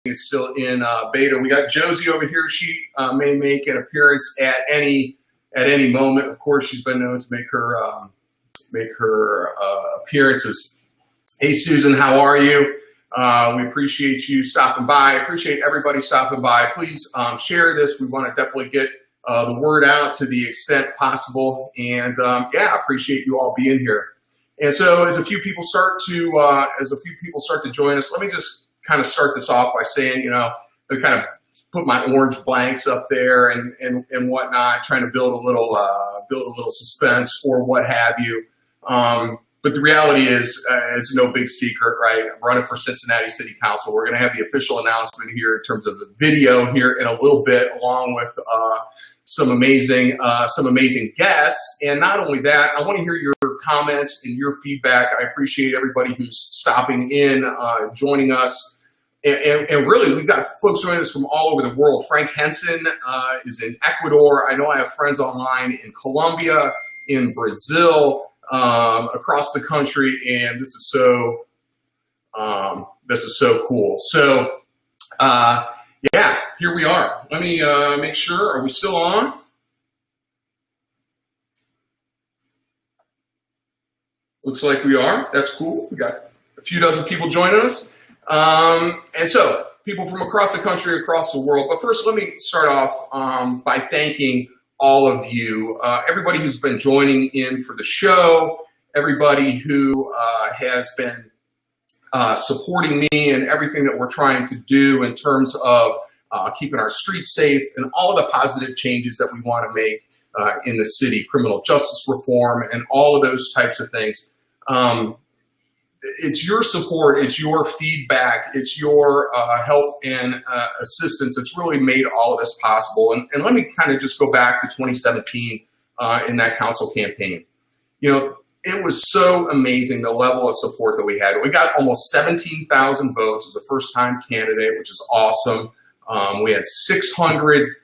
is still in beta. We got Josie over here. She may make an appearance at any moment. Of course, she's been known to make her appearances. Hey, Susan, how are you? We appreciate you stopping by. I appreciate everybody stopping by. Please share this. We want to definitely get the word out to the extent possible. And yeah, I appreciate you all being here. And so, as a few people start to join us, let me just kind of start this off by saying, you know, I kind of put my orange blanks up there and whatnot, trying to build a little suspense or what have you. But the reality is, it's no big secret, right? I'm running for Cincinnati City Council. We're going to have the official announcement here in terms of the video here in a little bit, along with some amazing guests. And not only that, I want to hear your comments and your feedback. I appreciate everybody who's stopping in, joining us. And really, we've got folks joining us from all over the world. Frank Henson is in Ecuador. I know I have friends online in Colombia, in Brazil, across the country, and this is so cool. So yeah, here we are. Let me make sure. Are we still on? Looks like we are. That's cool. We got a few dozen people joining us. And so people from across the country, across the world. But first, let me start off by thanking all of you, everybody who's been joining in for the show, everybody who has been supporting me and everything that we're trying to do in terms of keeping our streets safe and all of the positive changes that we want to make in the city, criminal justice reform and all of those types of things. It's your support, it's your feedback, it's your help and assistance that's really made all of this possible. And let me kind of just go back to 2017 in that council campaign. You know, it was so amazing, the level of support that we had. We got almost 17,000 votes as a first-time candidate, which is awesome. We had 600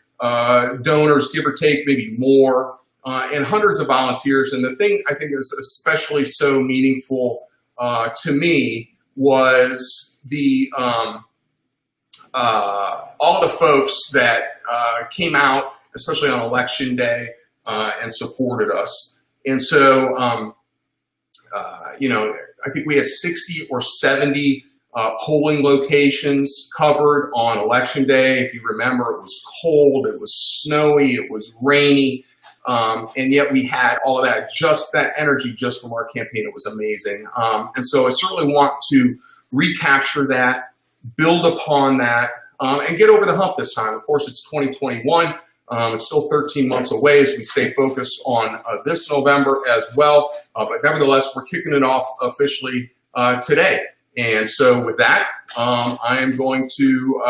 donors, give or take, maybe more, and hundreds of volunteers. And the thing I think is especially so meaningful to me was the all the folks that came out, especially on election day, and supported us. And so, you know, I think we had 60 or 70 polling locations covered on election day. If you remember, it was cold, it was snowy, it was rainy. And yet we had all of that, just that energy just from our campaign. It was amazing. And so I certainly want to recapture that, build upon that, and get over the hump this time. Of course, it's 2021. It's still 13 months away as we stay focused on this November as well. But nevertheless, we're kicking it off officially today. And so with that, I am going to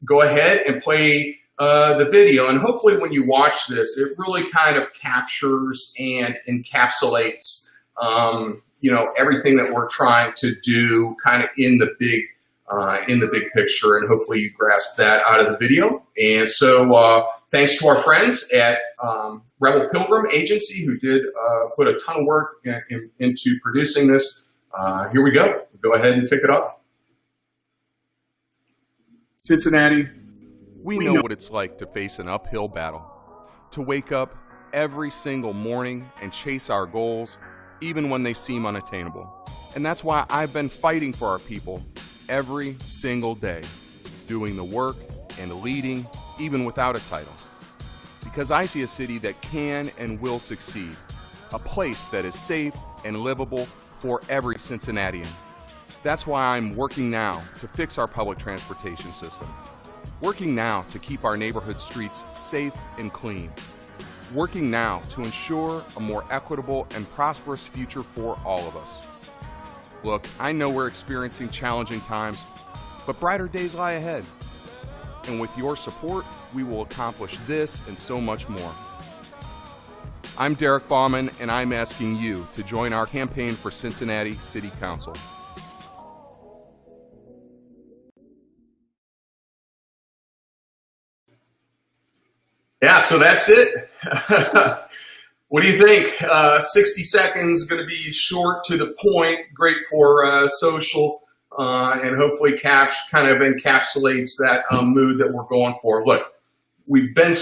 go ahead and play the video, and hopefully when you watch this, it really kind of captures and encapsulates, you know, everything that we're trying to do kind of in the big picture, and hopefully you grasp that out of the video. And so thanks to our friends at Rebel Pilgrim Agency who did put a ton of work into producing this. Here we go. Go ahead and kick it off. Cincinnati. We know what it's like to face an uphill battle, to wake up every single morning and chase our goals, even when they seem unattainable. And that's why I've been fighting for our people every single day, doing the work and leading, even without a title. Because I see a city that can and will succeed, a place that is safe and livable for every Cincinnatian. That's why I'm working now to fix our public transportation system. Working now to keep our neighborhood streets safe and clean. Working now to ensure a more equitable and prosperous future for all of us. Look, I know we're experiencing challenging times, but brighter days lie ahead. And with your support, we will accomplish this and so much more. I'm Derek Bauman, and I'm asking you to join our campaign for Cincinnati City Council. Yeah, so that's it. What do you think? 60 seconds, going to be short to the point, great for social and hopefully kind of encapsulates that mood that we're going for. Look, we've been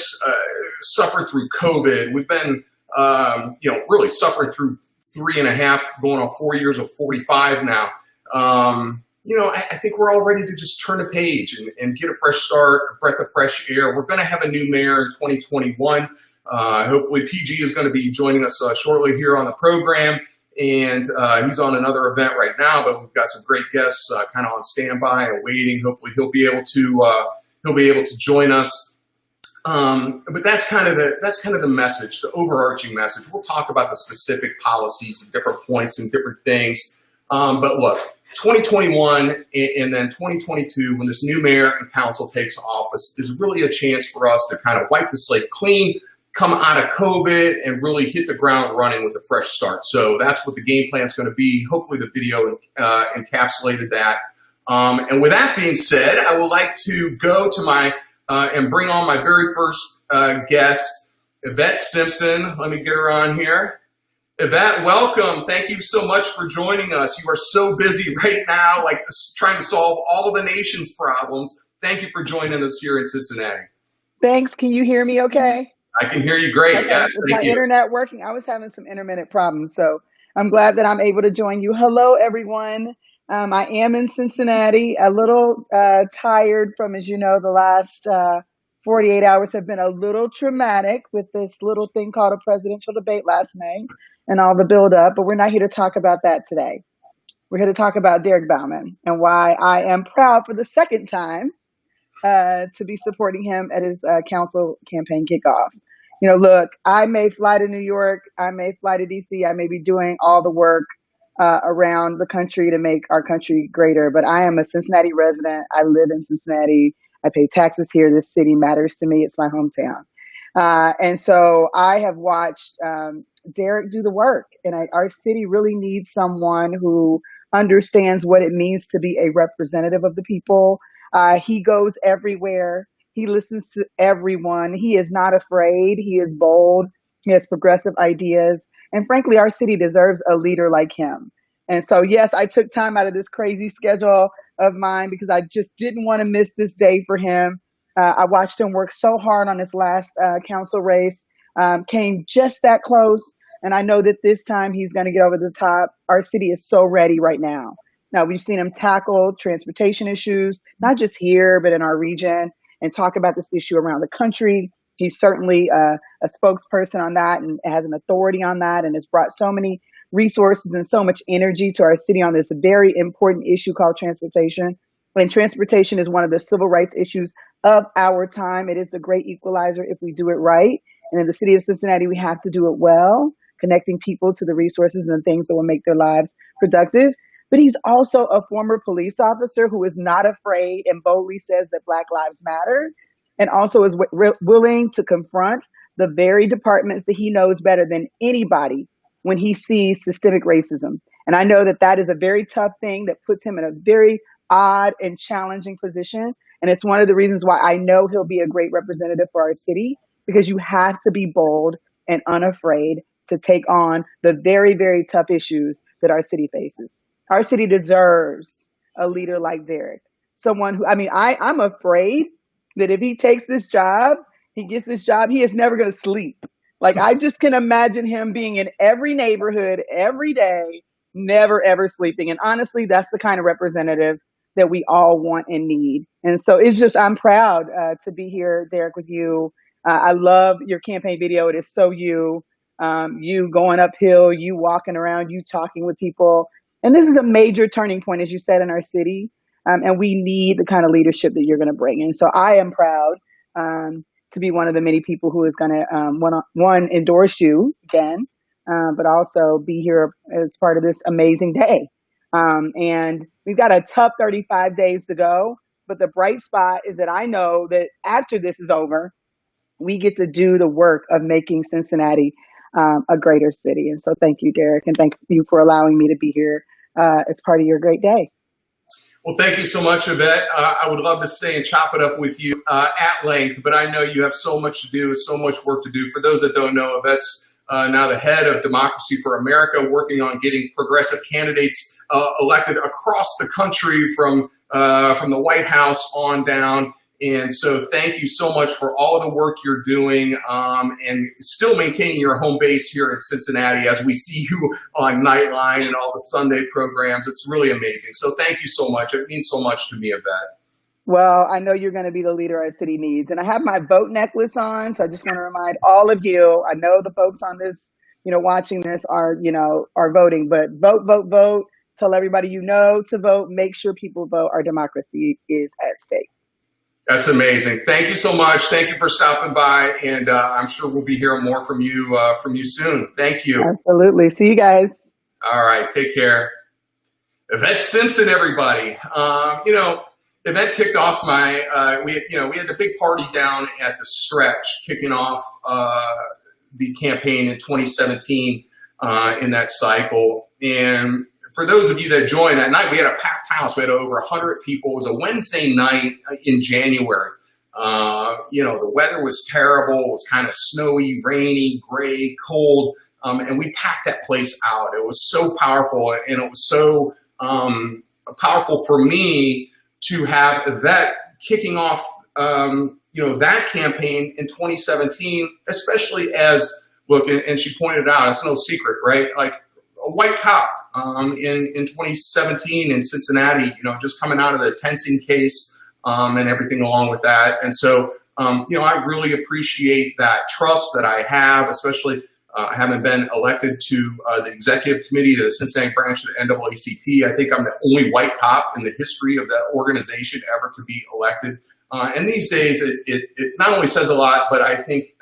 suffered through COVID. We've been, really suffering through 3.5, going on 4 years of 45 now. I think we're all ready to just turn a page and get a fresh start, a breath of fresh air. We're going to have a new mayor in 2021. Hopefully PG is going to be joining us shortly here on the program. And he's on another event right now, but we've got some great guests kind of on standby and waiting. Hopefully he'll be able to join us. But that's kind of the message, the overarching message. We'll talk about the specific policies and different points and different things. But look, 2021 and then 2022, when this new mayor and council takes office, is really a chance for us to kind of wipe the slate clean, come out of COVID, and really hit the ground running with a fresh start. So that's what the game plan is going to be. Hopefully the video encapsulated that. And with that being said, I would like to go to and bring on my very first guest, Yvette Simpson. Let me get her on here. Yvette, welcome. Thank you so much for joining us. You are so busy right now, like trying to solve all the nation's problems. Thank you for joining us here in Cincinnati. Thanks. Can you hear me okay? I can hear you great. Okay. Yes, Is thank my you. internet working? I was having some intermittent problems, so I'm glad that I'm able to join you. Hello, everyone. I am in Cincinnati, a little tired from, as you know, the last 48 hours have been a little traumatic with this little thing called a presidential debate last night and all the buildup, but we're not here to talk about that today. We're here to talk about Derek Bauman and why I am proud for the second time to be supporting him at his council campaign kickoff. Look, I may fly to New York, I may fly to DC, I may be doing all the work around the country to make our country greater, but I am a Cincinnati resident. I live in Cincinnati. I pay taxes here. This city matters to me. It's my hometown. And so I have watched Derek do the work, and our city really needs someone who understands what it means to be a representative of the people. He goes everywhere. He listens to everyone. He is not afraid. He is bold. He has progressive ideas. And frankly, our city deserves a leader like him. And so, yes, I took time out of this crazy schedule of mine because I just didn't want to miss this day for him. I watched him work so hard on his last council race, came just that close. And I know that this time he's going to get over the top. Our city is so ready right now. Now, we've seen him tackle transportation issues, not just here, but in our region, and talk about this issue around the country. He's certainly a spokesperson on that and has an authority on that and has brought so many resources and so much energy to our city on this very important issue called transportation. And transportation is one of the civil rights issues of our time. It is the great equalizer if we do it right. And in the city of Cincinnati, we have to do it well, connecting people to the resources and the things that will make their lives productive. But he's also a former police officer who is not afraid and boldly says that Black lives matter, and also is willing to confront the very departments that he knows better than anybody when he sees systemic racism. And I know that that is a very tough thing that puts him in a very odd and challenging position. And it's one of the reasons why I know he'll be a great representative for our city, because you have to be bold and unafraid to take on the very, very tough issues that our city faces. Our city deserves a leader like Derek, someone who, I'm afraid that if he takes this job, he gets this job, he is never going to sleep. Like, I just can imagine him being in every neighborhood every day, never, ever sleeping. And honestly, that's the kind of representative that we all want and need. And so I'm proud to be here, Derek, with you. I love your campaign video. It is so you going uphill, you walking around, you talking with people. And this is a major turning point, as you said, in our city. And we need the kind of leadership that you're going to bring. And so I am proud to be one of the many people who is going to, endorse you again, but also be here as part of this amazing day. And we've got a tough 35 days to go. But the bright spot is that I know that after this is over, we get to do the work of making Cincinnati a greater city. And so thank you, Derek, and thank you for allowing me to be here as part of your great day. Well, thank you so much, Yvette. I would love to stay and chop it up with you at length, but I know you have so much to do, so much work to do. For those that don't know, Yvette's now the head of Democracy for America, working on getting progressive candidates elected across the country from the White House on down. And so thank you so much for all of the work you're doing and still maintaining your home base here in Cincinnati as we see you on Nightline and all the Sunday programs. It's really amazing. So thank you so much. It means so much to me, Yvette. Well, I know you're going to be the leader our city needs. And I have my vote necklace on. So I just want to remind all of you, I know the folks on this, watching this are voting, but vote, vote, vote. Tell everybody to vote. Make sure people vote. Our democracy is at stake. That's amazing. Thank you so much. Thank you for stopping by, and I'm sure we'll be hearing more from you soon. Thank you. Absolutely. See you guys. All right. Take care. Yvette Simpson, everybody. Yvette kicked off we had a big party down at the Stretch, kicking off the campaign in 2017 in that cycle, and for those of you that joined that night, we had a packed house. We had over 100 people. It was a Wednesday night in January. The weather was terrible. It was kind of snowy, rainy, gray, cold, and we packed that place out. It was so powerful, and it was so powerful for me to have Yvette kicking off, that campaign in 2017, especially as, look, and she pointed out, it's no secret, right? Like a white cop in 2017 in Cincinnati, just coming out of the Tensing case and everything along with that. And so, I really appreciate that trust that I have, especially having been elected to the executive committee of the Cincinnati branch of the NAACP. I think I'm the only white cop in the history of that organization ever to be elected. And these days, it not only says a lot, but I think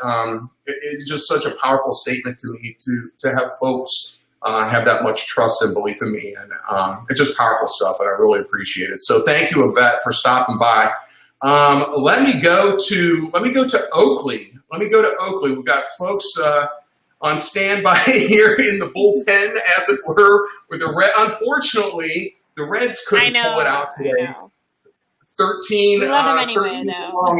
it's just such a powerful statement to me to have folks have that much trust and belief in me. And it's just powerful stuff, and I really appreciate it. So thank you, Yvette, for stopping by. Let me go to Oakley. We've got folks on standby here in the bullpen, as it were, with the Red. Unfortunately, the Reds couldn't pull it out today. 13 we love them anyway, 13 though.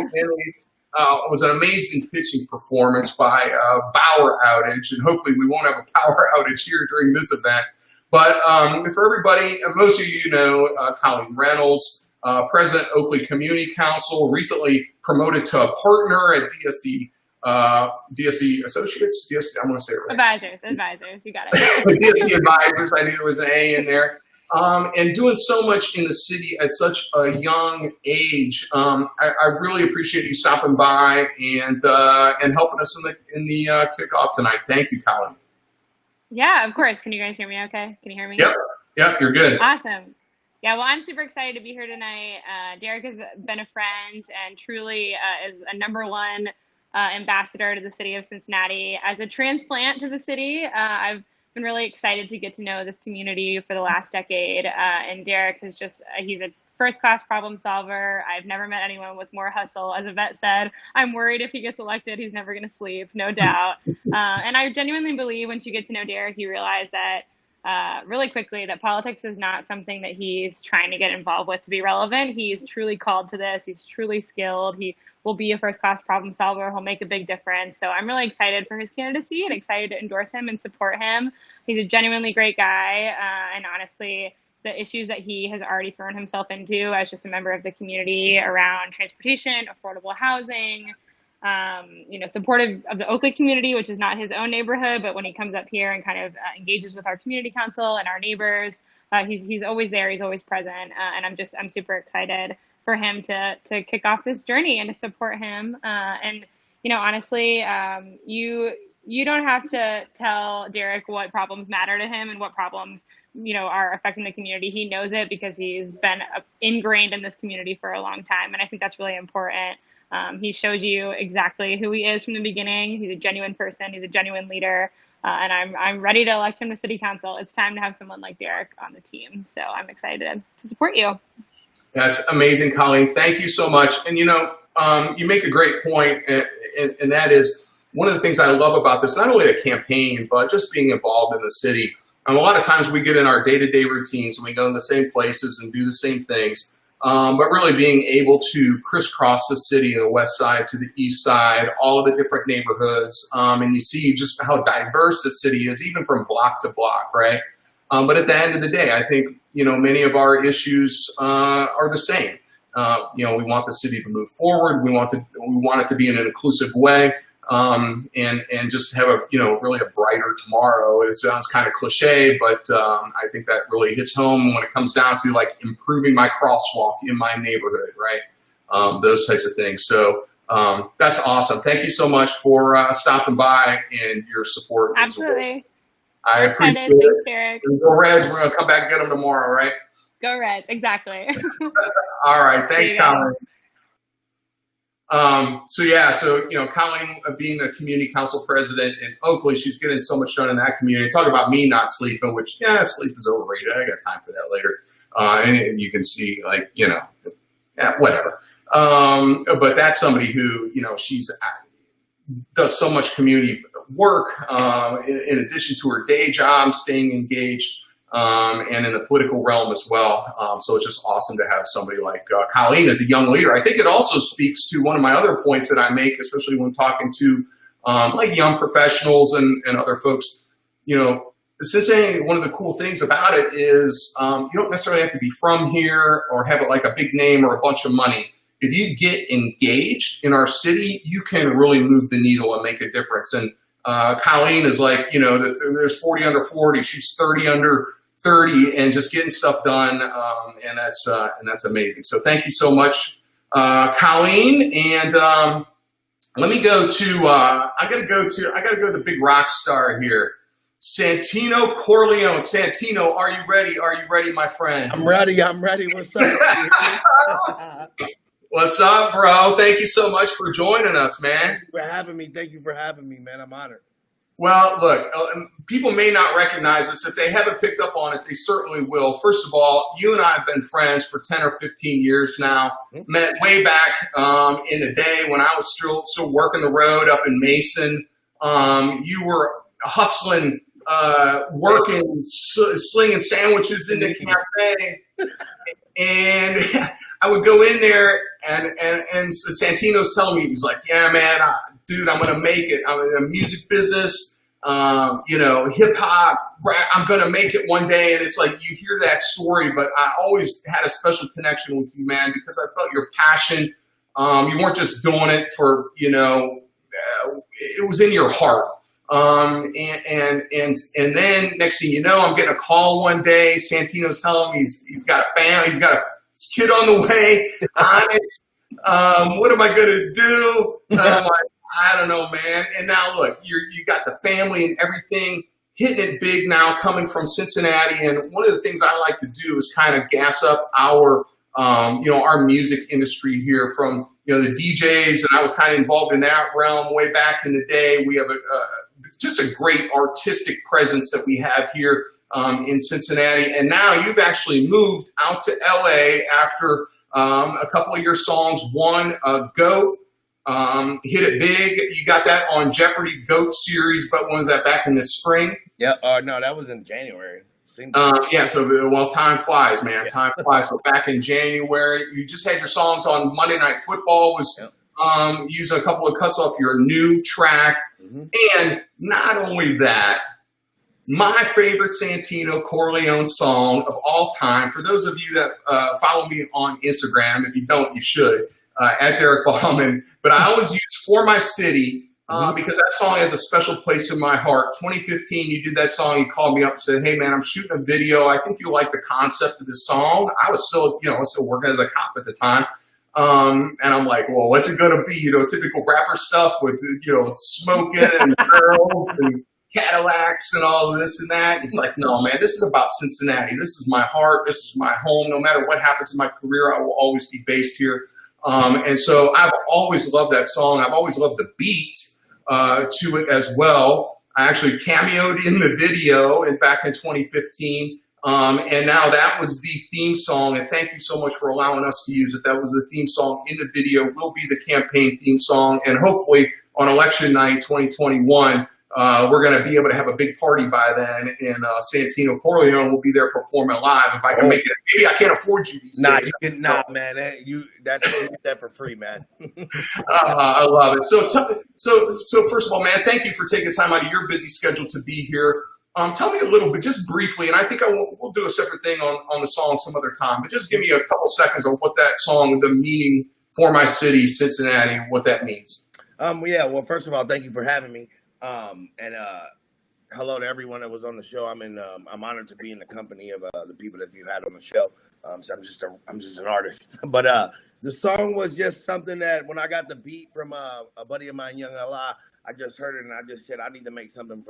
It was an amazing pitching performance by Bauer outage, and hopefully we won't have a power outage here during this event. But for everybody, most of you know Colleen Reynolds, President Oakley Community Council, recently promoted to a partner at DSD Associates. I'm going to say it right. Advisors, you got it. DSD Advisors, I knew there was an A in there. And doing so much in the city at such a young age. I really appreciate you stopping by and helping us in the kickoff tonight. Thank you, Colin. Yeah, of course. Can you guys hear me okay? Can you hear me? Yep, you're good. Awesome. Yeah, well, I'm super excited to be here tonight. Derek has been a friend and truly is a #1 ambassador to the city of Cincinnati. As a transplant to the city, I've been really excited to get to know this community for the last decade. And Derek is he's a first-class problem solver. I've never met anyone with more hustle. As Yvette said, I'm worried if he gets elected, he's never going to sleep, no doubt. And I genuinely believe once you get to know Derek, you realize that really quickly that politics is not something that he's trying to get involved with to be relevant. He's truly called to this. He's truly skilled. He will be a first-class problem solver. He'll make a big difference. So I'm really excited for his candidacy and excited to endorse him and support him. He's a genuinely great guy. And honestly, the issues that he has already thrown himself into as just a member of the community around transportation, affordable housing, supportive of the Oakley community, which is not his own neighborhood, but when he comes up here and kind of engages with our community council and our neighbors, he's always there. He's always present. And I'm super excited for him to kick off this journey and to support him. And honestly, you don't have to tell Derek what problems matter to him and what problems, are affecting the community. He knows it because he's been ingrained in this community for a long time. And I think that's really important. He shows you exactly who he is from the beginning. He's a genuine person. He's a genuine leader. And I'm ready to elect him to city council. It's time to have someone like Derek on the team. So I'm excited to support you. That's amazing, Colleen. Thank you so much. And, you make a great point, and that is one of the things I love about this, not only the campaign, but just being involved in the city. A lot of times we get in our day-to-day routines and we go in the same places and do the same things. but really being able to crisscross the city, the west side to the east side, all of the different neighborhoods, and you see just how diverse the city is, even from block to block, right? But at the end of the day, I think, many of our issues are the same. We want the city to move forward. We want it to be in an inclusive way, and just have really a brighter tomorrow. It sounds kind of cliche, but I think that really hits home when it comes down to like improving my crosswalk in my neighborhood, right? Those types of things. So that's awesome. Thank you so much for stopping by and your support. Absolutely. I appreciate it. Thanks, Derek. Go Reds. We're going to come back and get them tomorrow, right? Go Reds. Exactly. All right. Thanks, Colleen. Colleen being the community council president in Oakley, she's getting so much done in that community. Talk about me not sleeping, which, sleep is overrated. I got time for that later. And you can see, whatever. But that's somebody who, she's does so much community work in addition to her day job, staying engaged, and in the political realm as well. So it's just awesome to have somebody like Colleen as a young leader. I think it also speaks to one of my other points that I make, especially when talking to young professionals and other folks. Cincinnati, one of the cool things about it is you don't necessarily have to be from here or have it like a big name or a bunch of money. If you get engaged in our city, you can really move the needle and make a difference. And Colleen is like, there's 40 under 40. She's 30 under 30 and just getting stuff done. And that's amazing. So thank you so much, Colleen. And let me go to, I gotta go to the big rock star here. Santino Corleone. Santino, are you ready? Are you ready, my friend? I'm ready. What's up? What's up, bro? Thank you so much for joining us, man. Thank you for having me, man. I'm honored. Well, look, people may not recognize us. If they haven't picked up on it, they certainly will. First of all, you and I have been friends for 10 or 15 years now. Mm-hmm. Met way back in the day when I was still working the road up in Mason. You were hustling, working, slinging sandwiches in the cafe. And I would go in there, and Santino's telling me, he's like, yeah, man, dude, I'm going to make it. I'm in the music business, hip hop, rap. I'm going to make it one day. And it's like, you hear that story, but I always had a special connection with you, man, because I felt your passion. You weren't just doing it for, it was in your heart. And then next thing you know, I'm getting a call one day. Santino's telling me he's got a family, he's got a kid on the way. Honest, what am I gonna do? I'm like, I don't know, man. And now look, you got the family and everything, hitting it big now, coming from Cincinnati. And one of the things I like to do is kind of gas up our music industry here from the DJs, and I was kind of involved in that realm way back in the day. We have just a great artistic presence that we have here in Cincinnati. And now you've actually moved out to LA after a couple of your songs. One, Goat, hit it big. You got that on Jeopardy Goat series, but when was that, back in the spring? Yeah, no, that was in January. Time flies, man. Yeah. Time flies. So back in January, you just had your songs on Monday Night Football, was using a couple of cuts off your new track. Mm-hmm. And not only that, my favorite Santino Corleone song of all time, for those of you that follow me on Instagram, if you don't, you should, at Derek Bauman, but I always use For My City, because that song has a special place in my heart. 2015, you did that song. You called me up and said, hey, man, I'm shooting a video. I think you like the concept of this song. I was still working as a cop at the time. And I'm like, well, what's it going to be? Typical rapper stuff with, smoking and girls and Cadillacs and all of this and that. He's like, no, man, this is about Cincinnati. This is my heart. This is my home. No matter what happens in my career, I will always be based here. And so I've always loved that song. I've always loved the beat to it as well. I actually cameoed in the video back in 2015. And now that was the theme song. And thank you so much for allowing us to use it. That was the theme song in the video, will be the campaign theme song. And hopefully on election night 2021, we're going to be able to have a big party by then, and Santino Corleone will be there performing live. If I can make it, maybe I can't afford you these days. Man. You get that for free, man. I love it. So first of all, man, thank you for taking time out of your busy schedule to be here. Tell me a little bit, just briefly, and I think we'll do a separate thing on the song some other time, but just give me a couple seconds on what that song, the meaning for my city, Cincinnati, what that means. Yeah, well, first of all, thank you for having me. Hello to everyone that was on the show. I'm honored to be in the company of the people that you had on the show. So I'm just an artist. But the song was just something that when I got the beat from a buddy of mine, Young Allah, I just heard it and I just said I need to make something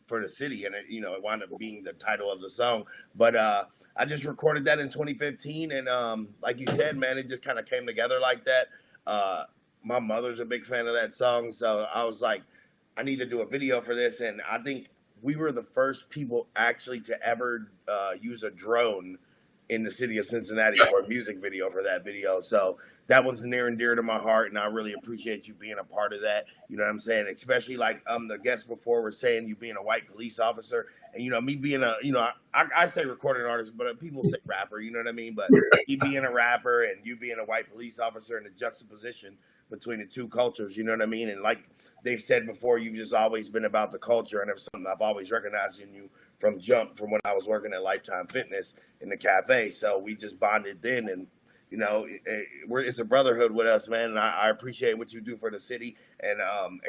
for the city, and it wound up being the title of the song. But I just recorded that in 2015, and like you said, man, it just kind of came together like that. My mother's a big fan of that song, so I was like, I need to do a video for this, and I think we were the first people actually to ever use a drone in the city of Cincinnati for a music video for that video. So that one's near and dear to my heart, and I really appreciate you being a part of that. You know what I'm saying? Especially like the guests before were saying, you being a white police officer, and me being I say recording artist, but people say rapper, you know what I mean? But me being a rapper and you being a white police officer, and the juxtaposition between the two cultures, you know what I mean? And like they've said before, you've just always been about the culture, and it's something I've always recognized in you from when I was working at Lifetime Fitness in the cafe. So we just bonded then, and it's a brotherhood with us, man. And I appreciate what you do for the city, and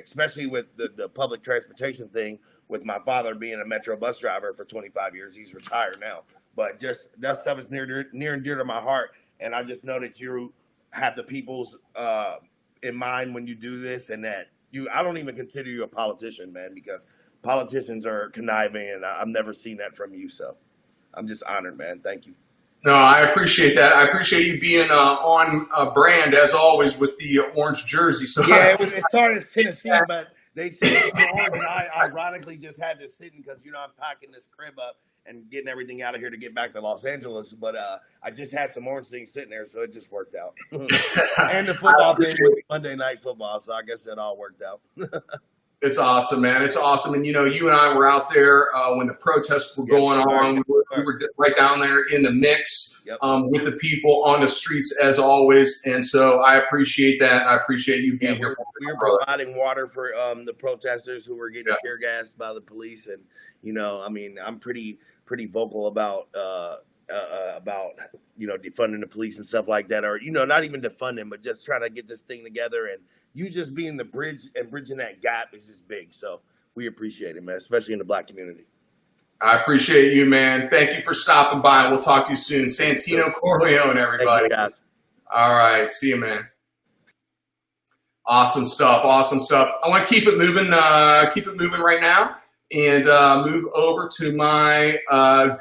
especially with the public transportation thing. With my father being a Metro bus driver for 25 years, he's retired now. But just that stuff is near and dear to my heart, and I just know that you have the people's in mind when you do this, and that I don't even consider you a politician, man, because politicians are conniving, and I've never seen that from you. So I'm just honored, man. Thank you. No, I appreciate that. I appreciate you being on brand, as always, with the orange jersey. So yeah, it started in Tennessee, but they said it's orange, and I ironically just had this sitting because, I'm packing this crib up and getting everything out of here to get back to Los Angeles. But I just had some orange things sitting there, so it just worked out. And the football thing was Monday Night Football, so I guess it all worked out. It's awesome, man. It's awesome. And, you and I were out there when the protests were going on. We were right down there in the mix with the people on the streets, as always. And so I appreciate that. I appreciate you being here. We were providing water for the protesters who were getting tear gassed by the police. And, I'm pretty vocal about defunding the police and stuff like that, or not even defunding, but just trying to get this thing together. And you just being the bridge and bridging that gap is just big. So we appreciate it, man, especially in the Black community. I appreciate you, man. Thank you for stopping by. We'll talk to you soon. Santino Corleone, everybody. Thank you, guys. All right, see you, man. Awesome stuff. Awesome stuff. I want to keep it moving right now. And move over to my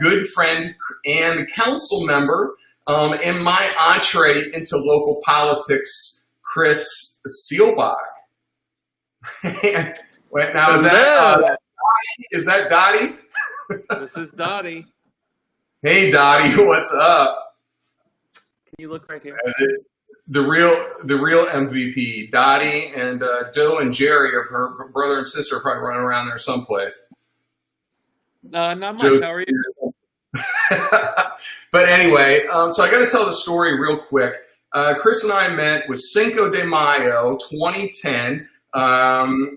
good friend and council member and my entree into local politics, Chris Seelbach. Wait, now is that Dottie? This is Dottie. Hey, Dottie, what's up? Can you look right here? The real MVP, Dottie, and Doe and Jerry, are her brother and sister, are probably running around there someplace. Not much. How are you? But anyway, so I got to tell the story real quick. Chris and I met with Cinco de Mayo 2010,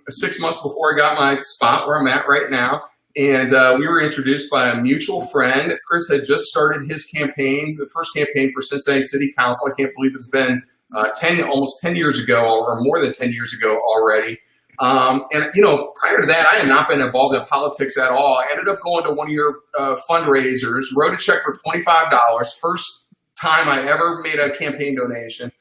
6 months before I got my spot where I'm at right now. And we were introduced by a mutual friend. Chris had just started his campaign, the first campaign for Cincinnati City Council. I can't believe it's been almost 10 years ago, or more than 10 years ago already. And prior to that, I had not been involved in politics at all. I ended up going to one of your fundraisers, wrote a check for $25, first time I ever made a campaign donation.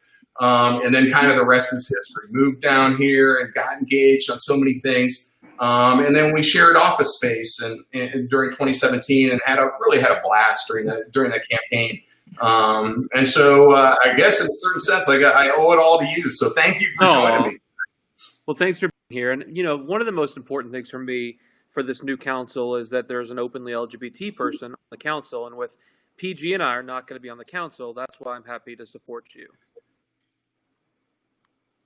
And then kind of the rest is history. Moved down here and got engaged on so many things. And then we shared office space and during 2017 and really had a blast during that campaign. And so I guess in a certain sense, I owe it all to you. So thank you for joining me. Well, thanks for being here. And, one of the most important things for me for this new council is that there's an openly LGBT person on the council. And with PG and I are not going to be on the council, that's why I'm happy to support you.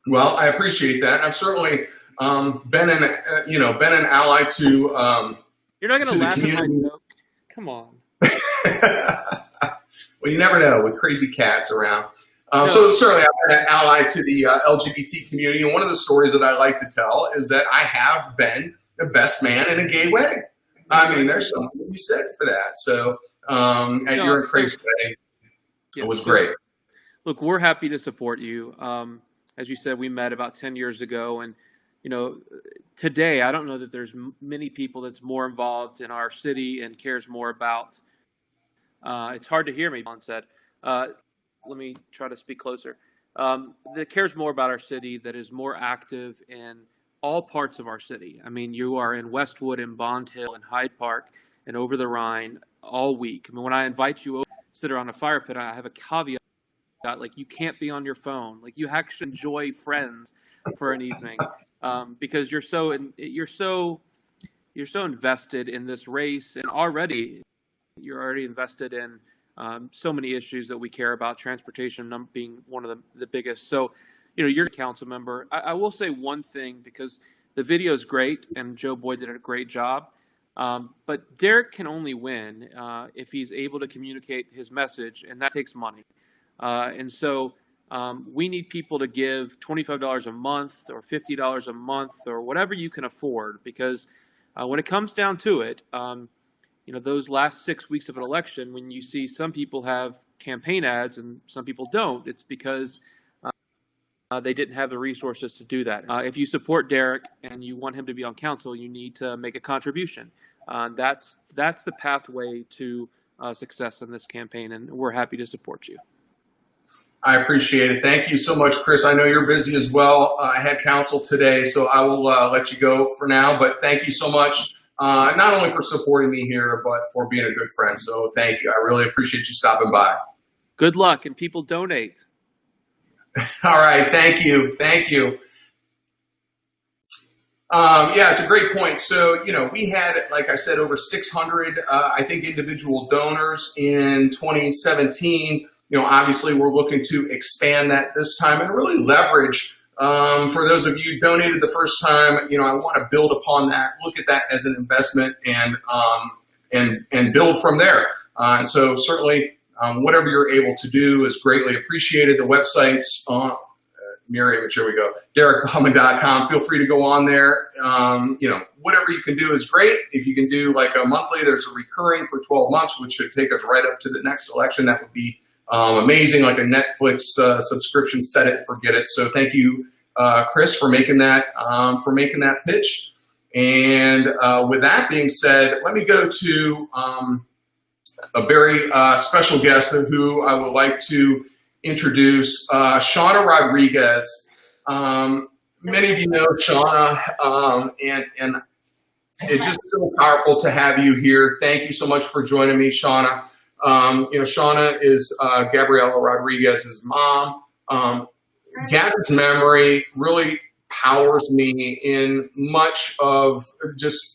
Well, I appreciate that. I've certainly been an ally to You're not going to laugh at my community. joke. Come on. Well, you never know with crazy cats around. No. So certainly I've been an ally to the LGBT community. And one of the stories that I like to tell is that I have been the best man in a gay wedding. I mean, there's something to be said for that. So at your and Craig's wedding, it was great. Look, we're happy to support you. As you said, we met about 10 years ago. And, you know, today, I don't know that there's many people that's more involved in our city and cares more about. It's hard to hear me, John said. Let me try to speak closer. That cares more about our city, that is more active in all parts of our city. I mean, you are in Westwood and Bond Hill and Hyde Park and over the Rhine all week. I mean, when I invite you over to sit around a fire pit, I have a caveat, like you can't be on your phone. Like you actually enjoy friends for an evening because you're so invested in this race, and you're already invested in so many issues that we care about, transportation being one of the biggest. So, you know, you're a council member. I will say one thing, because the video is great and Joe Boyd did a great job. But Derek can only win if he's able to communicate his message, and that takes money. And so we need people to give $25 a month or $50 a month or whatever you can afford, because when it comes down to it, you know, those last 6 weeks of an election, when you see some people have campaign ads and some people don't, it's because they didn't have the resources to do that. If you support Derek and you want him to be on council, you need to make a contribution. That's the pathway to success in this campaign, and we're happy to support you. I appreciate it. Thank you so much, Chris. I know you're busy as well. I had council today, so I will let you go for now. But thank you so much, not only for supporting me here, but for being a good friend. So thank you. I really appreciate you stopping by. Good luck, and people donate. All right. Thank you. Thank you. Yeah, it's a great point. So, you know, we had, like I said, over 600, I think, individual donors in 2017. You know, obviously, we're looking to expand that this time and really leverage. For those of you who donated the first time, you know, I want to build upon that, look at that as an investment, and build from there. And so, certainly, whatever you're able to do is greatly appreciated. The website's mirror image. Here we go. DerekBauman.com. Feel free to go on there. You know, whatever you can do is great. If you can do like a monthly, there's a recurring for 12 months, which should take us right up to the next election. That would be amazing, like a Netflix subscription. Set it, forget it. So thank you, Chris, for making that pitch. And with that being said, let me go to a very special guest who I would like to introduce, Shauna Rodriguez. Many of you know Shauna, and it's just so powerful to have you here. Thank you so much for joining me, Shauna. You know, Shauna is Gabriela Rodriguez's mom. Gabby's memory really powers me in much of just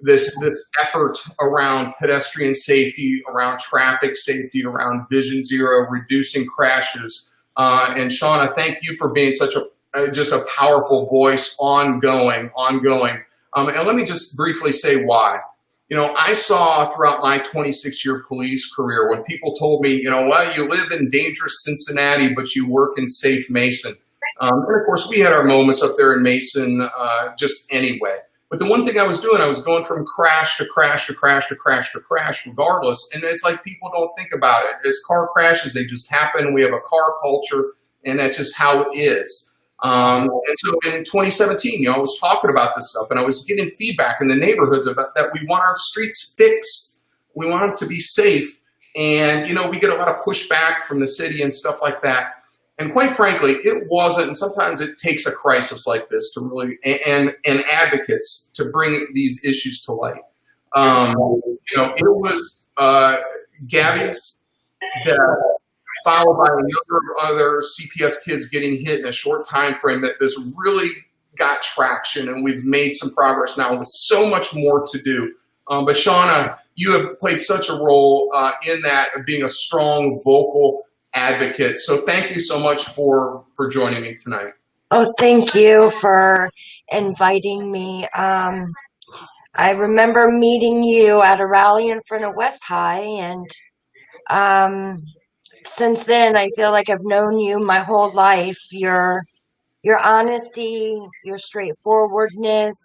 this effort around pedestrian safety, around traffic safety, around Vision Zero, reducing crashes. And Shauna, thank you for being such just a powerful voice, ongoing. And let me just briefly say why. You know, I saw throughout my 26-year police career when people told me, you know, well, you live in dangerous Cincinnati, but you work in safe Mason. And of course, we had our moments up there in Mason just anyway. But the one thing I was doing, I was going from crash to crash to crash to crash to crash regardless. And it's like people don't think about it. There's car crashes, they just happen. We have a car culture, and that's just how it is. And so in 2017, you know, I was talking about this stuff, and I was getting feedback in the neighborhoods about that we want our streets fixed. We want them to be safe. And, you know, we get a lot of pushback from the city and stuff like that. And quite frankly, it wasn't, and sometimes it takes a crisis like this to really, and advocates to bring these issues to light. You know, it was Gabby's death, followed by a number of other CPS kids getting hit in a short time frame that this really got traction, and we've made some progress now with so much more to do. But Shauna, you have played such a role in that, of being a strong, vocal advocate. So thank you so much for joining me tonight. Oh, thank you for inviting me. I remember meeting you at a rally in front of West High, and um, since then, I feel like I've known you my whole life. Your honesty, your straightforwardness.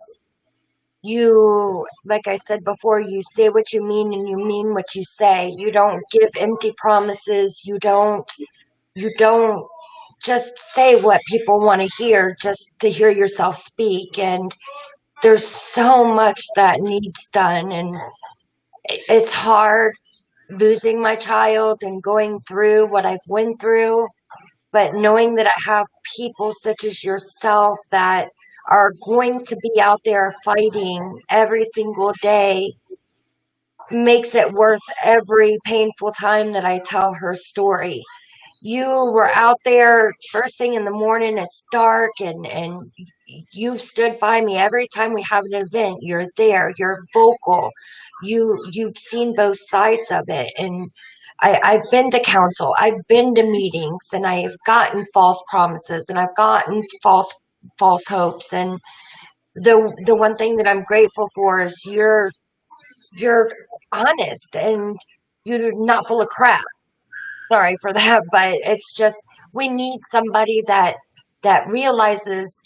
You, like I said before, you say what you mean and you mean what you say. You don't give empty promises. You don't just say what people want to hear just to hear yourself speak. And there's so much that needs done, and it's hard losing my child and going through what I've went through, but knowing that I have people such as yourself that are going to be out there fighting every single day makes it worth every painful time that I tell her story. You were out there first thing in the morning, it's dark, and you've stood by me every time we have an event. You're there, you're vocal, you've seen both sides of it. And I've been to council, I've been to meetings, and I've gotten false promises, and I've gotten false hopes. And the one thing that I'm grateful for is you're honest, and you're not full of crap. Sorry for that, but it's just we need somebody that realizes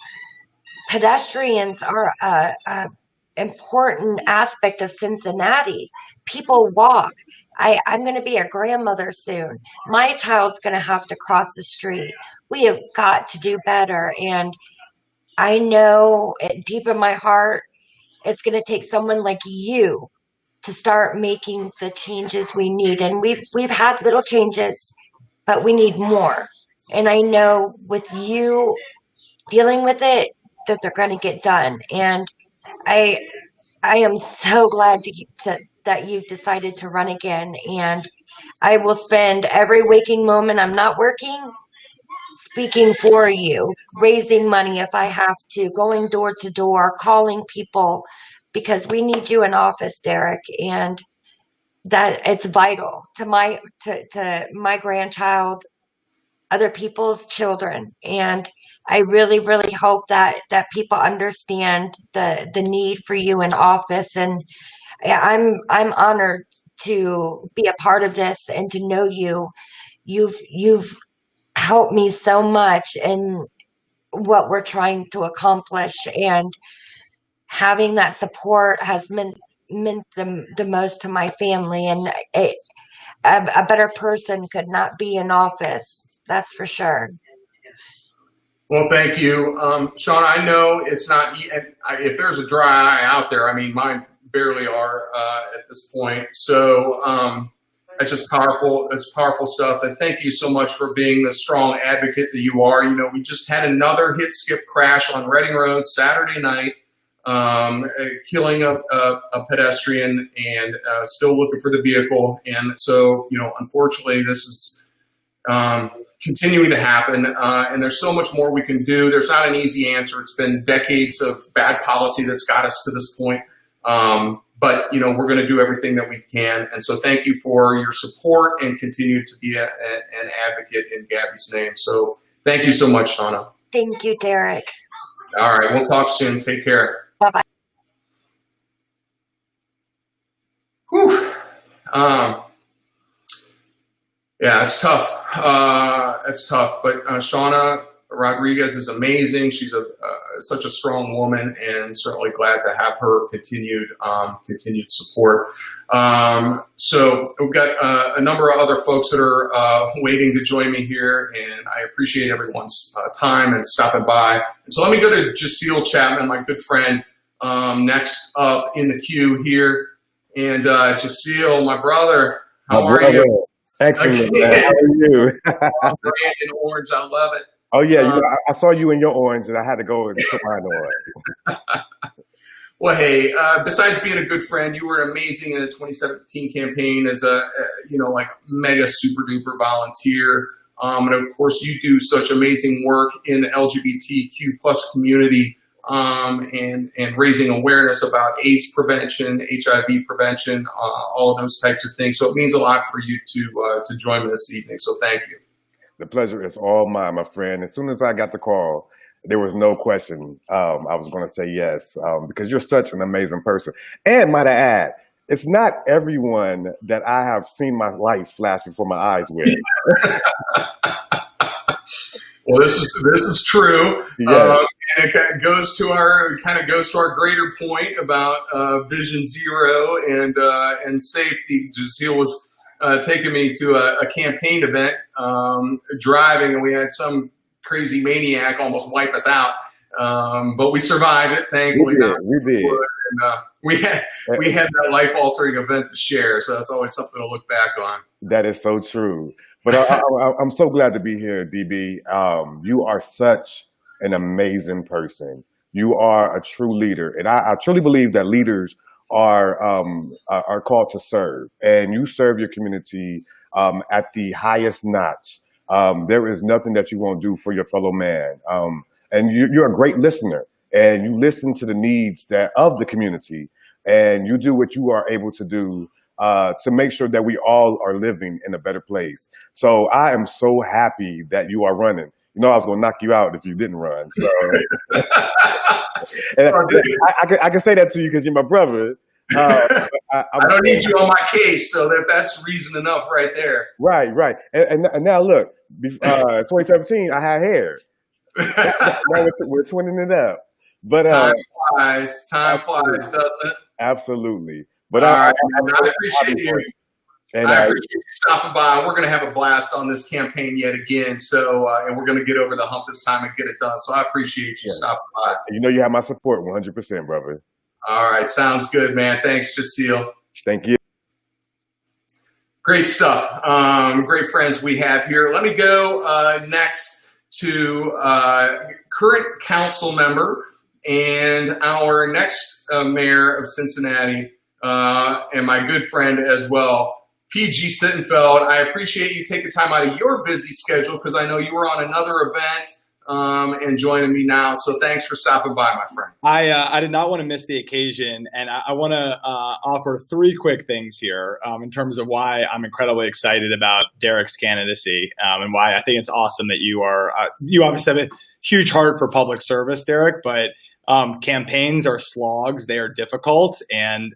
pedestrians are a important aspect of Cincinnati. People walk. I'm going to be a grandmother soon. My child's going to have to cross the street. We have got to do better, and I know it deep in my heart it's going to take someone like you to start making the changes we need. And we've had little changes, but we need more. And I know with you dealing with it that they're going to get done. And I I am so glad that you've decided to run again. And I will spend every waking moment I'm not working speaking for you, raising money if I have to, going door to door, calling people, because we need you in office, Derek. And that it's vital to my grandchild, other people's children. And I really, really hope that people understand the need for you in office. And I'm honored to be a part of this and to know you. You've helped me so much in what we're trying to accomplish, and having that support has meant the most to my family. And a better person could not be in office, that's for sure. Well, thank you. Sean, I know it's not, if there's a dry eye out there, I mean, mine barely are at this point. So it's just powerful. It's powerful stuff. And thank you so much for being the strong advocate that you are. You know, we just had another hit skip crash on Reading Road Saturday night, killing a pedestrian, and still looking for the vehicle. And so, you know, unfortunately, this is continuing to happen, and there's so much more we can do. There's not an easy answer. It's been decades of bad policy that's got us to this point. But, you know, we're going to do everything that we can. And so thank you for your support, and continue to be an advocate in Gabby's name. So thank you so much, Shauna. Thank you, Derek. All right. We'll talk soon. Take care. Bye-bye. Whew. Yeah, it's tough. It's tough. But Shauna Rodriguez is amazing. She's such a strong woman, and certainly glad to have her continued support. So we've got a number of other folks that are waiting to join me here, and I appreciate everyone's time and stopping by. And so let me go to Jaceel Chapman, my good friend, next up in the queue here. And Jaceel, my brother, how are you? Excellent. Man. How are you? I'm in orange. I love it. Oh yeah, I saw you in your orange, and I had to go and put mine on. Well, hey, besides being a good friend, you were amazing in the 2017 campaign as a like mega super duper volunteer. And of course, you do such amazing work in the LGBTQ plus community, and raising awareness about AIDS prevention, HIV prevention, all of those types of things. So it means a lot for you to join me this evening. So thank you. The pleasure is all mine, my friend. As soon as I got the call, there was no question I was going to say yes, because you're such an amazing person. And might I add, it's not everyone that I have seen my life flash before my eyes with. Well, this is true. Yes. And it kind of goes to our greater point about Vision Zero and safety. Jaceel was taking me to a campaign event, driving, and we had some crazy maniac almost wipe us out. But we survived it, thankfully. We did. And, we had that life-altering event to share, so that's always something to look back on. That is so true. But I'm so glad to be here, DB. You are such an amazing person. You are a true leader, and I truly believe that leaders are called to serve, and you serve your community at the highest notch. There is nothing that you won't do for your fellow man, and you're a great listener, and you listen to the needs of the community, and you do what you are able to do to make sure that we all are living in a better place. So I am so happy that you are running. You know, I was going to knock you out if you didn't run. So and I can say that to you because you're my brother. I don't need you on my case, so that's reason enough right there. Right. And now look, 2017, I had hair. Now we're twinning it up. But time flies, doesn't it? Absolutely. But all right, I appreciate you. And I appreciate you stopping by. We're going to have a blast on this campaign yet again. So, and we're going to get over the hump this time and get it done. So I appreciate you stopping by. You know you have my support 100%, brother. All right. Sounds good, man. Thanks, Jaceel. Thank you. Great stuff. Great friends we have here. Let me go next to current council member and our next mayor of Cincinnati, and my good friend as well, PG Sittenfeld. I appreciate you taking time out of your busy schedule because I know you were on another event and joining me now. So thanks for stopping by, my friend. I did not want to miss the occasion, and I want to offer three quick things here in terms of why I'm incredibly excited about Derek's candidacy and why I think it's awesome that you are you obviously have a huge heart for public service, Derek, but campaigns are slogs. They are difficult. And,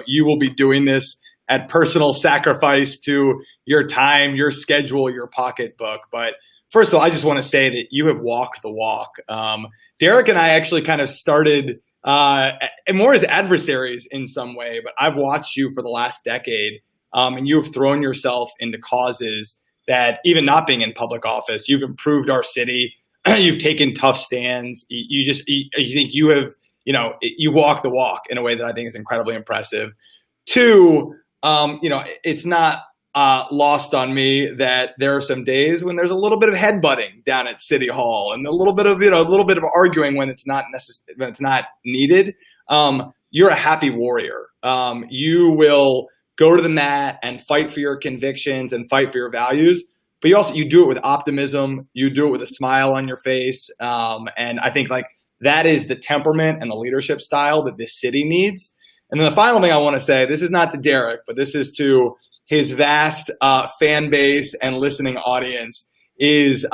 you will be doing this at personal sacrifice to your time, your schedule, your pocketbook. But first of all, I just want to say that you have walked the walk. Derek and I actually kind of started more as adversaries in some way, but I've watched you for the last decade, and you have thrown yourself into causes that, even not being in public office, you've improved our city. You've taken tough stands. You think you have, you walk the walk in a way that I think is incredibly impressive. Two, it's not lost on me that there are some days when there's a little bit of headbutting down at City Hall and a little bit of arguing when it's not when it's not needed. You're a happy warrior. You will go to the mat and fight for your convictions and fight for your values. But you do it with optimism. You do it with a smile on your face. And I think that is the temperament and the leadership style that this city needs. And then the final thing I want to say, this is not to Derek, but this is to his vast fan base and listening audience, is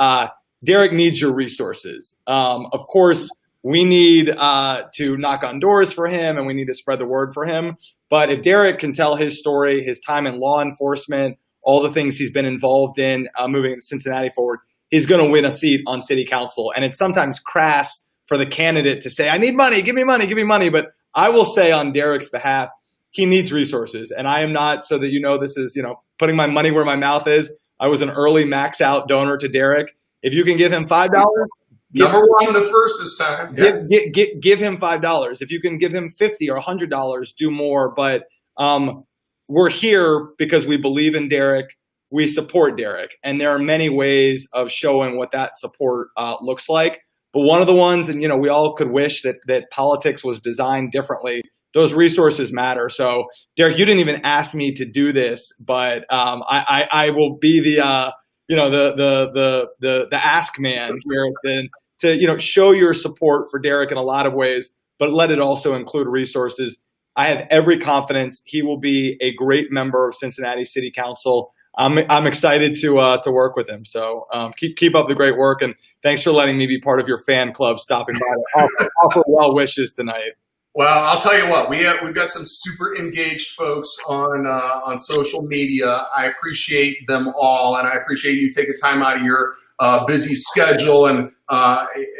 Derek needs your resources. Of course, we need to knock on doors for him and we need to spread the word for him. But if Derek can tell his story, his time in law enforcement, all the things he's been involved in moving Cincinnati forward, he's going to win a seat on city council. And it's sometimes crass for the candidate to say, I need money, give me money, give me money. But I will say on Derek's behalf, he needs resources. And I am not, so that this is, putting my money where my mouth is. I was an early max out donor to Derek. If you can give him $5, number one, the first this time. Yeah. Give him $5. If you can give him $50 or $100, do more. But we're here because we believe in Derek. We support Derek. And there are many ways of showing what that support looks like. But one of the ones, and we all could wish that politics was designed differently. Those resources matter. So, Derek, you didn't even ask me to do this, but I will be the ask man here then to show your support for Derek in a lot of ways, but let it also include resources. I have every confidence he will be a great member of Cincinnati City Council. I'm excited to work with him. So keep up the great work, and thanks for letting me be part of your fan club, stopping by to offer well wishes tonight. Well, I'll tell you what, we've got some super engaged folks on social media. I appreciate them all, and I appreciate you taking time out of your busy schedule. And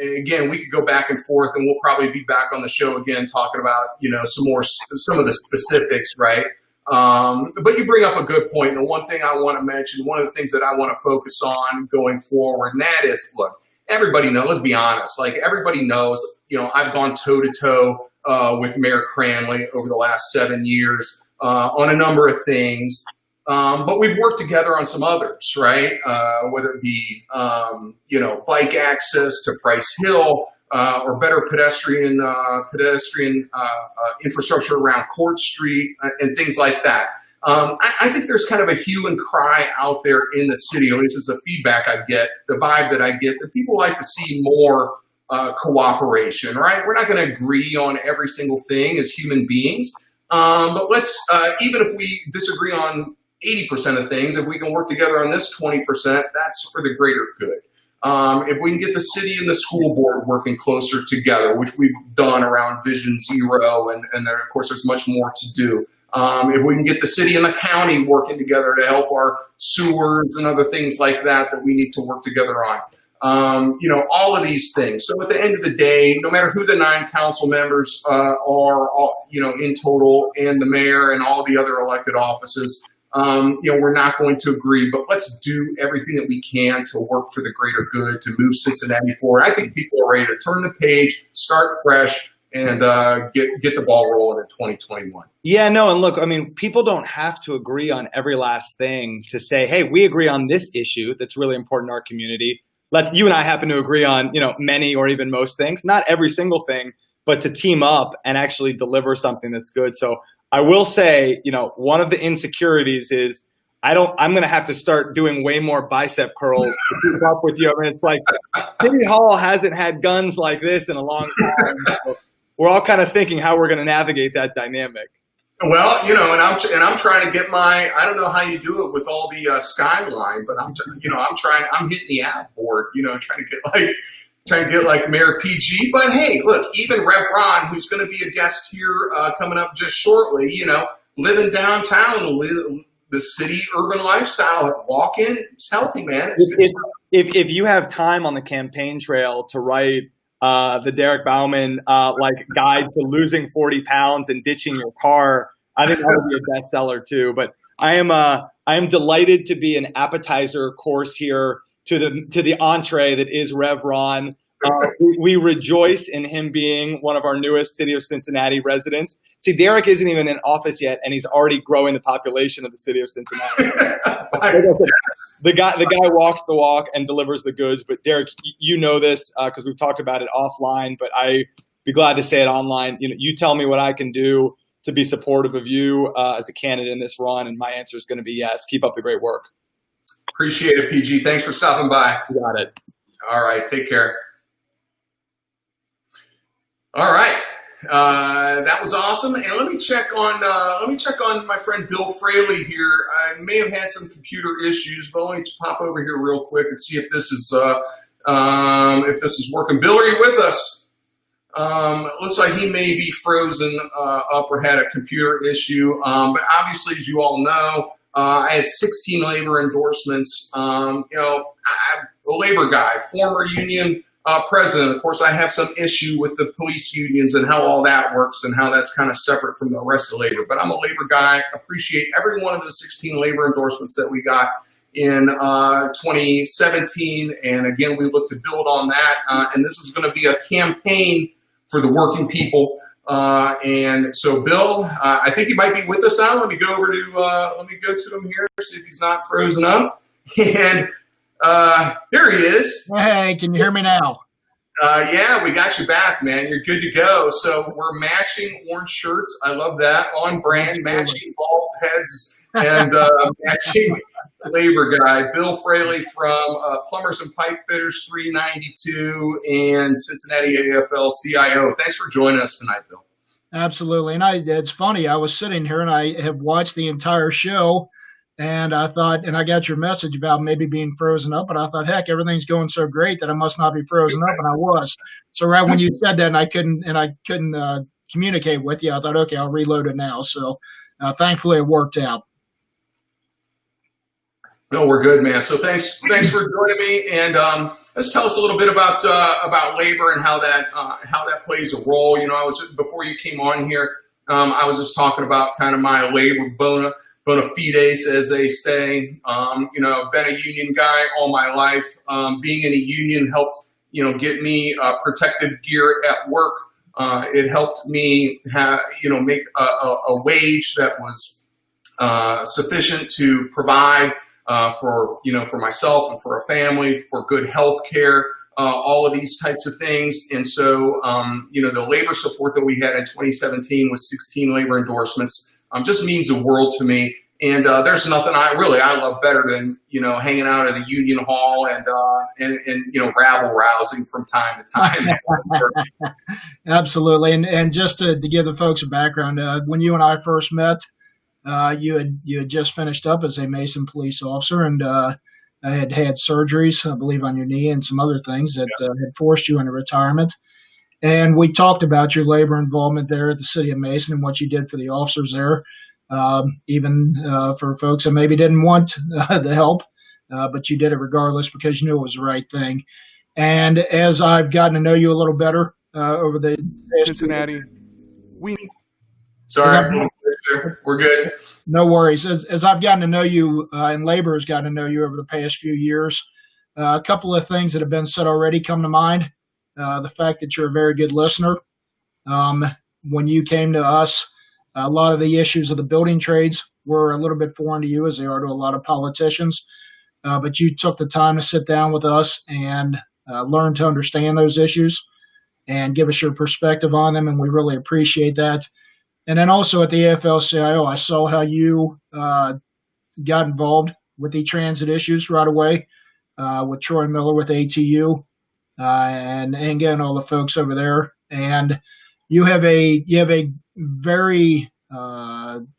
again, we could go back and forth, and we'll probably be back on the show again talking about some of the specifics, right? But you bring up a good point. The one thing I want to mention, one of the things that I want to focus on going forward, and that is, look, everybody knows. Let's be honest. Like everybody knows, I've gone toe to toe with Mayor Cranley over the last 7 years on a number of things. But we've worked together on some others, right? Whether it be, bike access to Price Hill or better pedestrian infrastructure around Court Street and things like that. I think there's kind of a hue and cry out there in the city, at least it's the feedback I get, the vibe that I get, that people like to see more cooperation, right? We're not going to agree on every single thing as human beings, but let's, even if we disagree on 80% of things, if we can work together on this 20%, that's for the greater good. If we can get the city and the school board working closer together, which we've done around Vision Zero, and there, of course, there's much more to do. If we can get the city and the county working together to help our sewers and other things like that we need to work together on. All of these things. So at the end of the day, no matter who the 9 council members are, in total, and the mayor and all the other elected offices, we're not going to agree, but let's do everything that we can to work for the greater good, to move Cincinnati forward. I think people are ready to turn the page, start fresh, and get the ball rolling in 2021. Yeah, no, and look, I mean, people don't have to agree on every last thing to say, hey, we agree on this issue that's really important to our community. You and I happen to agree on, many or even most things, not every single thing, but to team up and actually deliver something that's good. So I will say, one of the insecurities is I'm going to have to start doing way more bicep curls to keep up with you. I mean, it's like City Hall hasn't had guns like this in a long time. So we're all kind of thinking how we're going to navigate that dynamic. Well, I'm trying to get I don't know how you do it with all the skyline, but I'm hitting the app board, trying to get like Mayor PG. But hey, look, even Rev Ron, who's going to be a guest here coming up just shortly, living downtown, the city urban lifestyle, walk in, it's healthy, man. If you have time on the campaign trail to write the Derek Bauman guide to losing 40 pounds and ditching your car, I think that would be a bestseller too. But I am delighted to be an appetizer course here to the entree that is Rev Ron. We rejoice in him being one of our newest City of Cincinnati residents. See, Derek isn't even in office yet, and he's already growing the population of the City of Cincinnati. The guy walks the walk and delivers the goods. But Derek, you know this because we've talked about it offline, but I'd be glad to say it online. You tell me what I can do to be supportive of you as a candidate in this run, and my answer is going to be yes. Keep up the great work. Appreciate it, PG. Thanks for stopping by. You got it. All right, take care. All right, that was awesome. And let me check on my friend Bill Fraley here. I may have had some computer issues, but let me pop over here real quick and see if this is working. Bill, are you with us? It looks like he may be frozen up or had a computer issue. But obviously, as you all know, I had 16 labor endorsements. I'm a labor guy, former union president. Of course, I have some issue with the police unions and how all that works and how that's kind of separate from the rest of labor. But I'm a labor guy. Appreciate every one of those 16 labor endorsements that we got in 2017. And again, we look to build on that. And this is going to be a campaign for the working people. And so, Bill, I think he might be with us now. Let me go to him here, see if he's not frozen up. And here he is. Hey, can you hear me now? Yeah, we got you back, man. You're good to go. So we're matching orange shirts. I love that. On brand, matching bald heads, and matching labor guy. Bill Fraley from Plumbers and Pipe Fitters 392 and Cincinnati AFL-CIO. Thanks for joining us tonight, Bill. Absolutely. And it's funny, I was sitting here and I have watched the entire show. And I thought, and I got your message about maybe being frozen up, but I thought, heck, everything's going so great that I must not be frozen up, and I was. So right when you said that, and I couldn't communicate with you, I thought, okay, I'll reload it now. So thankfully, it worked out. No, we're good, man. So thanks for joining me, and let's tell us a little bit about labor and how that plays a role. You know, before you came on here, I was just talking about kind of my labor bona fides, as they say. You know, been a union guy all my life. Being in a union helped, you know, get me protective gear at work. It helped me make a wage that was sufficient to provide for myself and for a family, for good health care, all of these types of things. And so, the labor support that we had in 2017 with 16 labor endorsements just means the world to me. And there's nothing I love better than, hanging out at a union hall and rabble rousing from time to time. Absolutely. And just to give the folks a background, when you and I first met, you had just finished up as a Mason police officer, and had surgeries, I believe, on your knee and some other things that had forced you into retirement. And we talked about your labor involvement there at the city of Mason and what you did for the officers there, even for folks that maybe didn't want the help, but you did it regardless because you knew it was the right thing. And as I've gotten to know you a little better over the Cincinnati, Sorry, we're good. No worries. As I've gotten to know you, and labor has gotten to know you over the past few years, a couple of things that have been said already come to mind. The fact that you're a very good listener. When you came to us, a lot of the issues of the building trades were a little bit foreign to you, as they are to a lot of politicians. But you took the time to sit down with us and learn to understand those issues and give us your perspective on them, and we really appreciate that. And then also at the AFL-CIO, I saw how you got involved with the transit issues right away with Troy Miller with ATU and again all the folks over there. And you have a very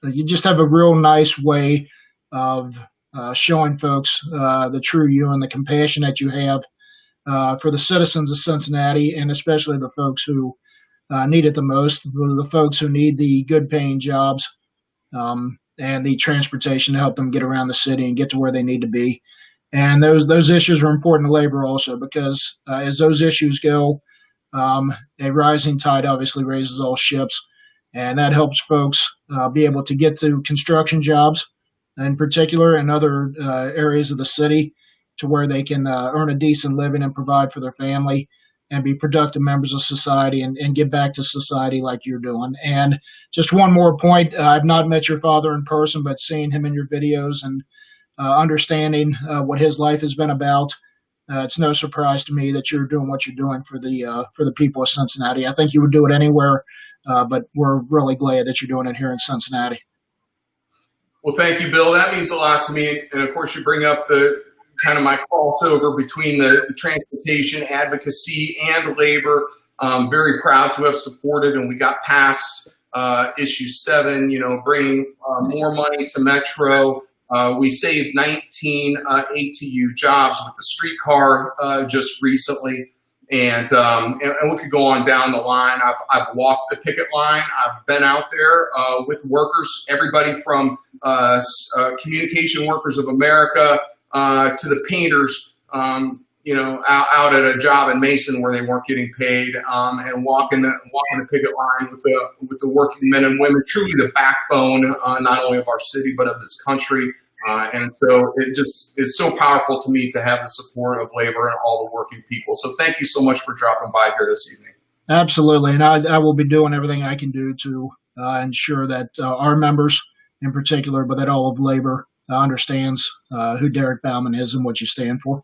you just have a real nice way of showing folks the true you and the compassion that you have for the citizens of Cincinnati, and especially the folks who need it the most, the folks who need the good paying jobs and the transportation to help them get around the city and get to where they need to be. And those issues are important to labor also, because as those issues go, a rising tide obviously raises all ships, and that helps folks be able to get to construction jobs in particular and other areas of the city to where they can earn a decent living and provide for their family and be productive members of society and give back to society like you're doing. And just one more point, I've not met your father in person, but seeing him in your videos and understanding what his life has been about, it's no surprise to me that you're doing what you're doing for the people of Cincinnati. I think you would do it anywhere, but we're really glad that you're doing it here in Cincinnati. Well, thank you, Bill. That means a lot to me. And of course, you bring up the kind of my crossover between the transportation, advocacy, and labor. Very proud to have supported, and we got past issue 7, bringing more money to Metro. We saved 19 ATU jobs with the streetcar just recently. And we could go on down the line. I've walked the picket line. I've been out there with workers, everybody from Communication Workers of America to the painters, out at a job in Mason where they weren't getting paid, and walking the picket line with the working men and women, truly the backbone not only of our city but of this country. And so it just is so powerful to me to have the support of labor and all the working people. So thank you so much for dropping by here this evening. Absolutely. And I will be doing everything I can do to ensure that our members in particular, but that all of labor understands who Derek Bauman is and what you stand for.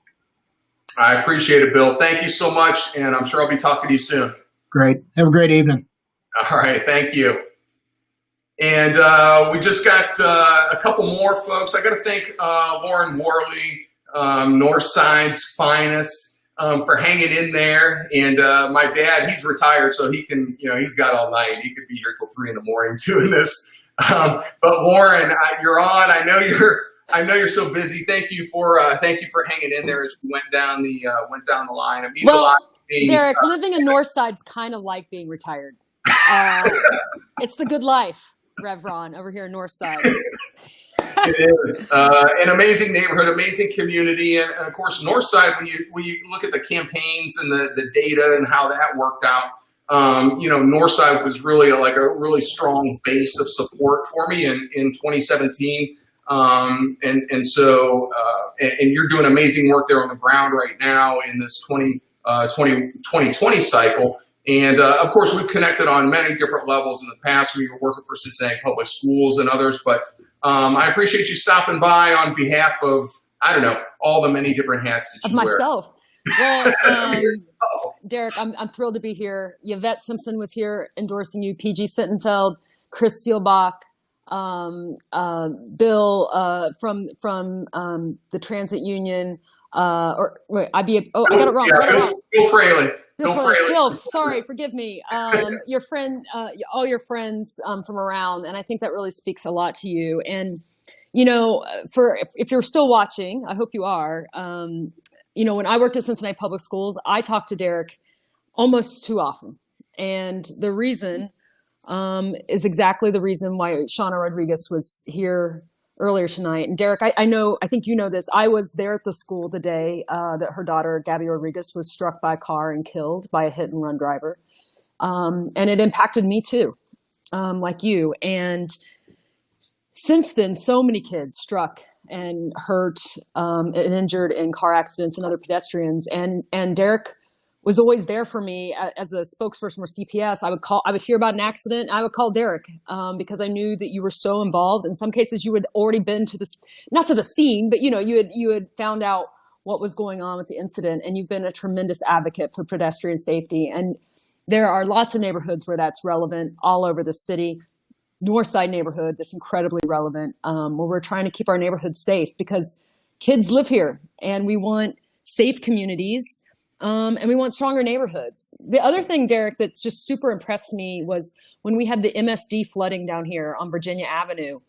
I appreciate it, Bill. Thank you so much. And I'm sure I'll be talking to you soon. Great. Have a great evening. All right. Thank you. And we just got a couple more folks. I got to thank Lauren Worley, Northside's finest, for hanging in there. And my dad, he's retired, so he can, he's got all night. He could be here till 3 a.m. doing this. But Lauren, you're on. I know you're I know you're so busy. Thank you for hanging in there as we went down the line. It means a Well, lot to me. Derek, living in Northside's kind of like being retired. It's the good life, Rev Ron, over here in Northside. It is an amazing neighborhood, amazing community, and of course, Northside. When you look at the campaigns and the data and how that worked out, Northside was really a really strong base of support for me in 2017. And so you're doing amazing work there on the ground right now in this 2020 cycle. And of course, we've connected on many different levels in the past. We were working for Cincinnati Public Schools and others, but I appreciate you stopping by on behalf of, I don't know, all the many different hats that you wear. Myself. Well, Derek, I'm thrilled to be here. Yvette Simpson was here endorsing you, PG Sittenfeld, Chris Seelbach, Bill from the Transit Union. I got it wrong. Bill Fraley. Bill, sorry, forgive me. Your friend, all your friends from around, and I think that really speaks a lot to you. And if you're still watching, I hope you are. When I worked at Cincinnati Public Schools, I talked to Derek almost too often, and the reason is exactly the reason why Shauna Rodriguez was here earlier tonight. And Derek, I think you know this. I was there at the school the day that her daughter, Gabby Rodriguez, was struck by a car and killed by a hit and run driver. And it impacted me too, like you. And since then, so many kids struck and hurt and injured in car accidents and other pedestrians. And Derek was always there for me as a spokesperson for CPS. I would hear about an accident. I would call Derek because I knew that you were so involved. In some cases, you had already been not to the scene, but you had found out what was going on with the incident, and you've been a tremendous advocate for pedestrian safety. And there are lots of neighborhoods where that's relevant all over the city. Northside neighborhood that's incredibly relevant, where we're trying to keep our neighborhoods safe because kids live here, and we want safe communities. And we want stronger neighborhoods. The other thing, Derek, that just super impressed me was when we had the MSD flooding down here on Virginia Avenue.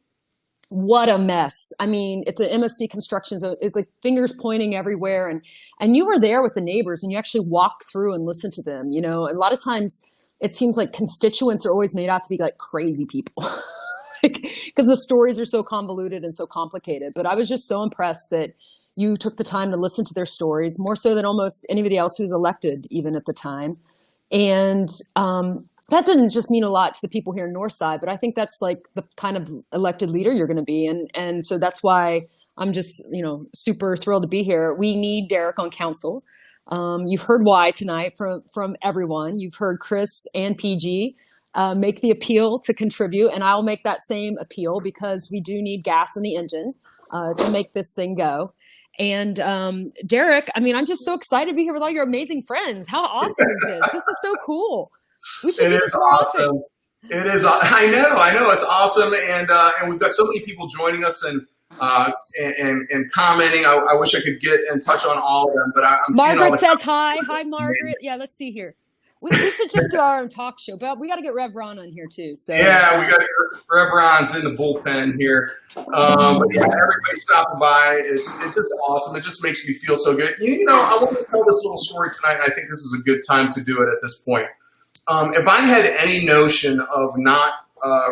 What a mess. I mean, it's an MSD construction. So it's like fingers pointing everywhere. And you were there with the neighbors and you actually walked through and listened to them. A lot of times it seems like constituents are always made out to be like crazy people because the stories are so convoluted and so complicated. But I was just so impressed that you took the time to listen to their stories, more so than almost anybody else who's elected, even at the time. And that didn't just mean a lot to the people here in Northside, but I think that's like the kind of elected leader you're going to be. And so that's why I'm just, super thrilled to be here. We need Derek on council. You've heard why tonight from everyone. You've heard Chris and PG make the appeal to contribute, and I'll make that same appeal because we do need gas in the engine to make this thing go. And Derek, I'm just so excited to be here with all your amazing friends. How awesome is this? This is so cool. We should do this more often. It is. I know. It's awesome, and we've got so many people joining us and commenting. I wish I could get in touch on all of them, but I'm Margaret says hi. Hi, Margaret. Yeah, let's see here. We should just do our own talk show, but we got to get Rev Ron on here too. So yeah, we got to get Rev Ron's in the bullpen here. But yeah, everybody stopping by. It's just awesome. It just makes me feel so good. I want to tell this little story tonight. I think this is a good time to do it at this point. If I had any notion of not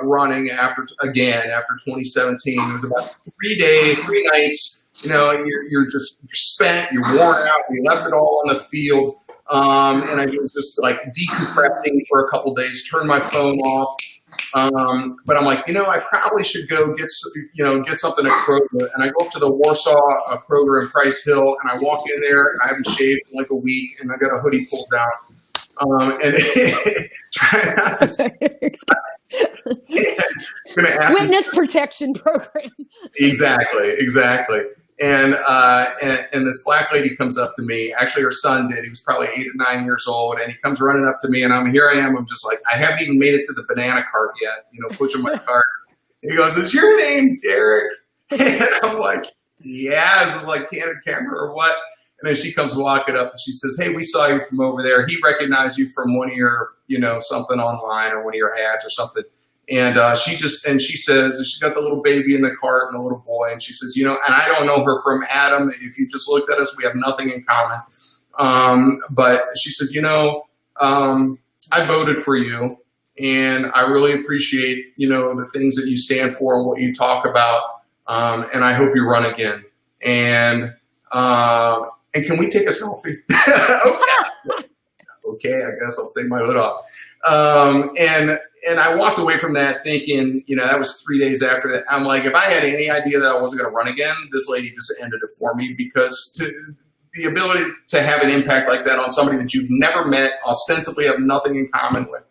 running after 2017, it was about 3 nights. You're spent. You're worn out. You left it all on the field. And I was just like decompressing for a couple days, turned my phone off. But I'm like, I probably should go get something at Kroger. And I go up to the Warsaw Kroger in Price Hill, and I walk in there, and I haven't shaved in like a week, and I got a hoodie pulled down. And try not to say witness protection program. Exactly. And this black lady comes up to me. Actually, her son did. He was probably 8 or 9 years old, and he comes running up to me, and I'm just like, I haven't even made it to the banana cart yet. Pushing my cart. He goes, "Is your name Derek?" And I'm like, "Yeah." Is this like candid camera or what? And then she comes walking up and she says, "Hey, we saw you from over there. He recognized you from one of your, something online or one of your ads or something." And she says, she's got the little baby in the cart and a little boy. And she says, and I don't know her from Adam. If you just looked at us, we have nothing in common. But she said, I voted for you. And I really appreciate, the things that you stand for and what you talk about. And I hope you run again. And can we take a selfie? Okay, I guess I'll take my hood off. And I walked away from that thinking, that was 3 days after that. I'm like, if I had any idea that I wasn't going to run again, this lady just ended it for me, because the ability to have an impact like that on somebody that you've never met, ostensibly have nothing in common with,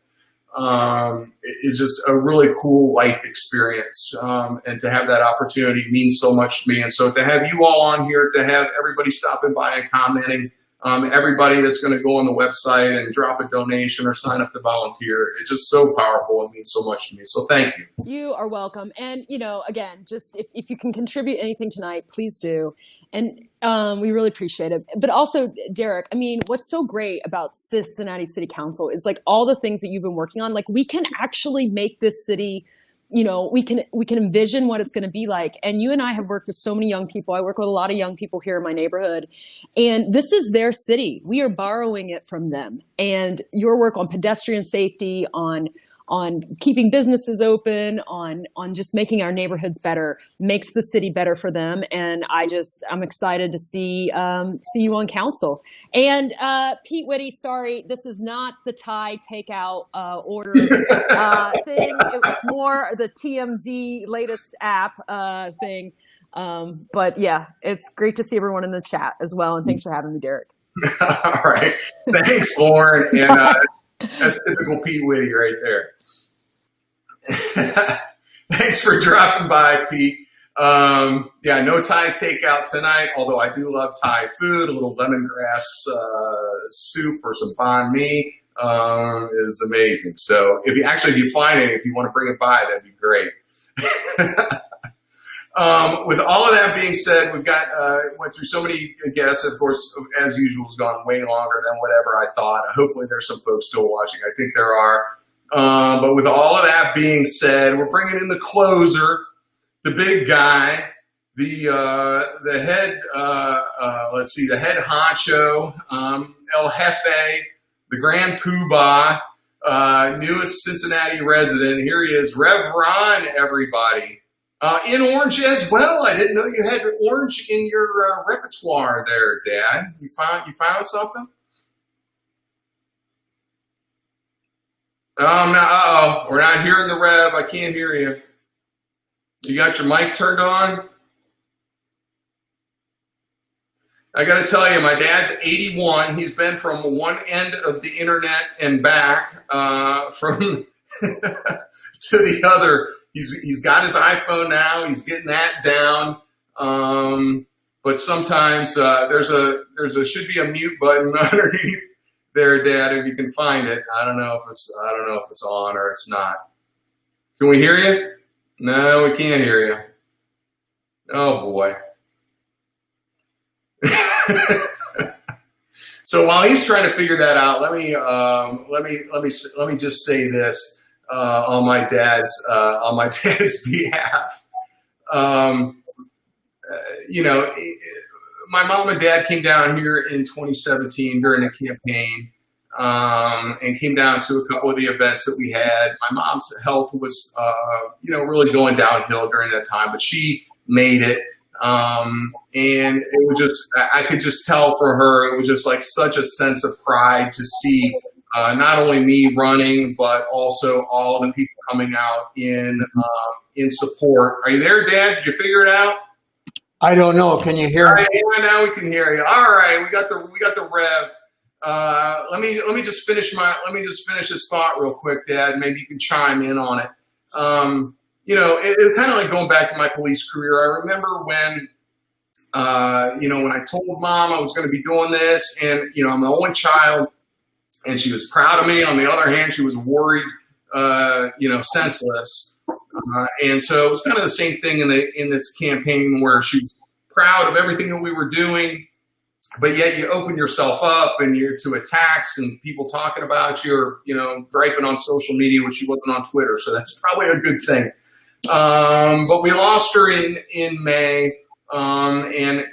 is just a really cool life experience. And to have that opportunity means so much to me. And so to have you all on here, to have everybody stopping by and commenting, everybody that's going to go on the website and drop a donation or sign up to volunteer, it's just so powerful. It means so much to me. So thank you. You are welcome. And, again, just if you can contribute anything tonight, please do. And we really appreciate it. But also, Derek, what's so great about Cincinnati City Council is like all the things that you've been working on. Like, we can actually make this city, we can envision what it's going to be like. And you and I have worked with so many young people. I work with a lot of young people here in my neighborhood, and this is their city. We are borrowing it from them. And your work on pedestrian safety, on keeping businesses open, on just making our neighborhoods better, makes the city better for them. And I'm excited to see you on council. And Pete Whitty, sorry, this is not the Thai takeout order thing. It's more the TMZ latest app thing. But yeah, it's great to see everyone in the chat as well. And thanks for having me, Derek. All right. Thanks, Lauren. And that's typical Pete Whitty right there. Thanks for dropping by, Pete. No Thai takeout tonight, although I do love Thai food. A little lemongrass soup or some banh mi is amazing. So if you find it, if you want to bring it by, that'd be great. With all of that being said, we've got went through so many guests. Of course, as usual, has gone way longer than whatever I thought. Hopefully, there's some folks still watching. I think there are. But with all of that being said, we're bringing in the closer, the big guy, the head. The head honcho, El Jefe, the Grand Poobah, newest Cincinnati resident. Here he is, Rev Ron. Everybody. In orange as well. I didn't know you had orange in your repertoire there, Dad. You found something? No, we're not hearing the Rev. I can't hear you. You got your mic turned on? I got to tell you, my dad's 81. He's been from one end of the internet and back, from to the other. He's got his iPhone now. He's getting that down. But sometimes should be a mute button underneath there, Dad, if you can find it. I don't know if it's on or it's not. Can we hear you? No, we can't hear you. Oh boy. So while he's trying to figure that out, let me just say this on my dad's behalf. My mom and dad came down here in 2017 during the campaign, and came down to a couple of the events that we had. My mom's health was, really going downhill during that time, but she made it. And it was I could just tell for her, it was just like such a sense of pride to see not only me running, but also all the people coming out in support. Are you there, Dad? Did you figure it out? I don't know. Can you hear me? Yeah, now we can hear you. All right, we got the Rev. Let me just finish this thought real quick, Dad. Maybe you can chime in on it. It's kind of like going back to my police career. I remember when I told Mom I was going to be doing this, and I'm the only child, and she was proud of me. On the other hand, she was worried, senseless. And so it was kind of the same thing in this campaign, where she was proud of everything that we were doing, but yet you open yourself up and you're to attacks and people talking about you, or, you know, griping on social media, which she wasn't on Twitter. So that's probably a good thing. But we lost her in May. And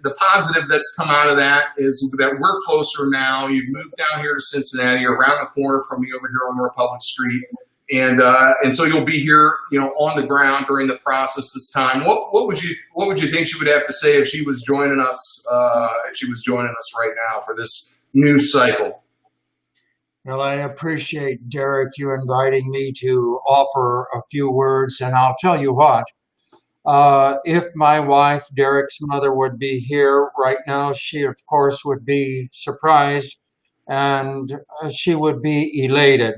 the positive that's come out of that is that we're closer now. You've moved down here to Cincinnati, you're around the corner from me over here on Republic Street. And so you'll be here, you know, on the ground during the process this time. What would you think she would have to say if she was joining us right now for this new cycle? Well, I appreciate, Derek, you inviting me to offer a few words, and I'll tell you what. If my wife, Derek's mother, would be here right now, she, of course, would be surprised, and she would be elated.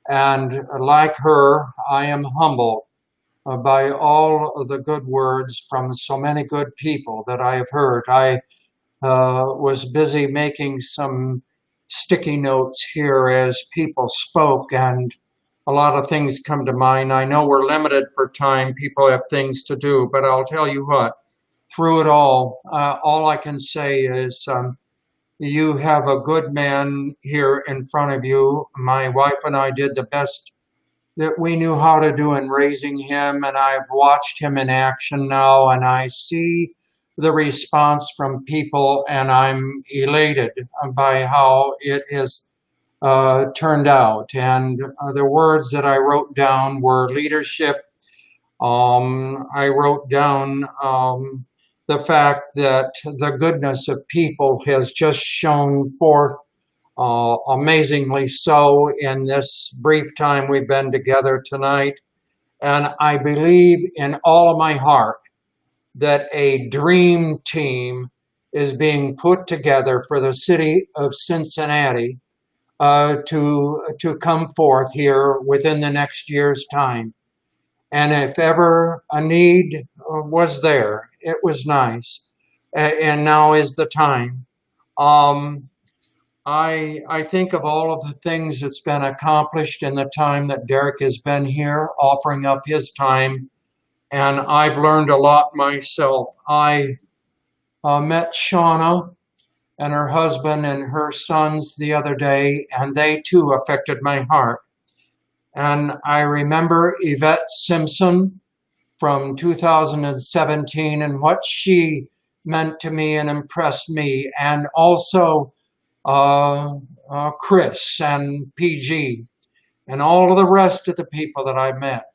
And like her, I am humbled by all of the good words from so many good people that I have heard. I was busy making some sticky notes here as people spoke, and a lot of things come to mind. I know we're limited for time. People have things to do, but I'll tell you what, through it all I can say is you have a good man here in front of you. My wife and I did the best that we knew how to do in raising him, and I've watched him in action now, and I see the response from people, and I'm elated by how it has turned out. And the words that I wrote down were leadership. I wrote down the fact that the goodness of people has just shown forth amazingly so in this brief time we've been together tonight. And I believe in all of my heart that a dream team is being put together for the city of Cincinnati to come forth here within the next year's time. And if ever a need was there, it was nice. And now is the time. I think of all of the things that's been accomplished in the time that Derek has been here, offering up his time. And I've learned a lot myself. I met Shauna and her husband and her sons the other day, and they too affected my heart. And I remember Yvette Simpson from 2017 and what she meant to me and impressed me, and also Chris and PG and all of the rest of the people that I met.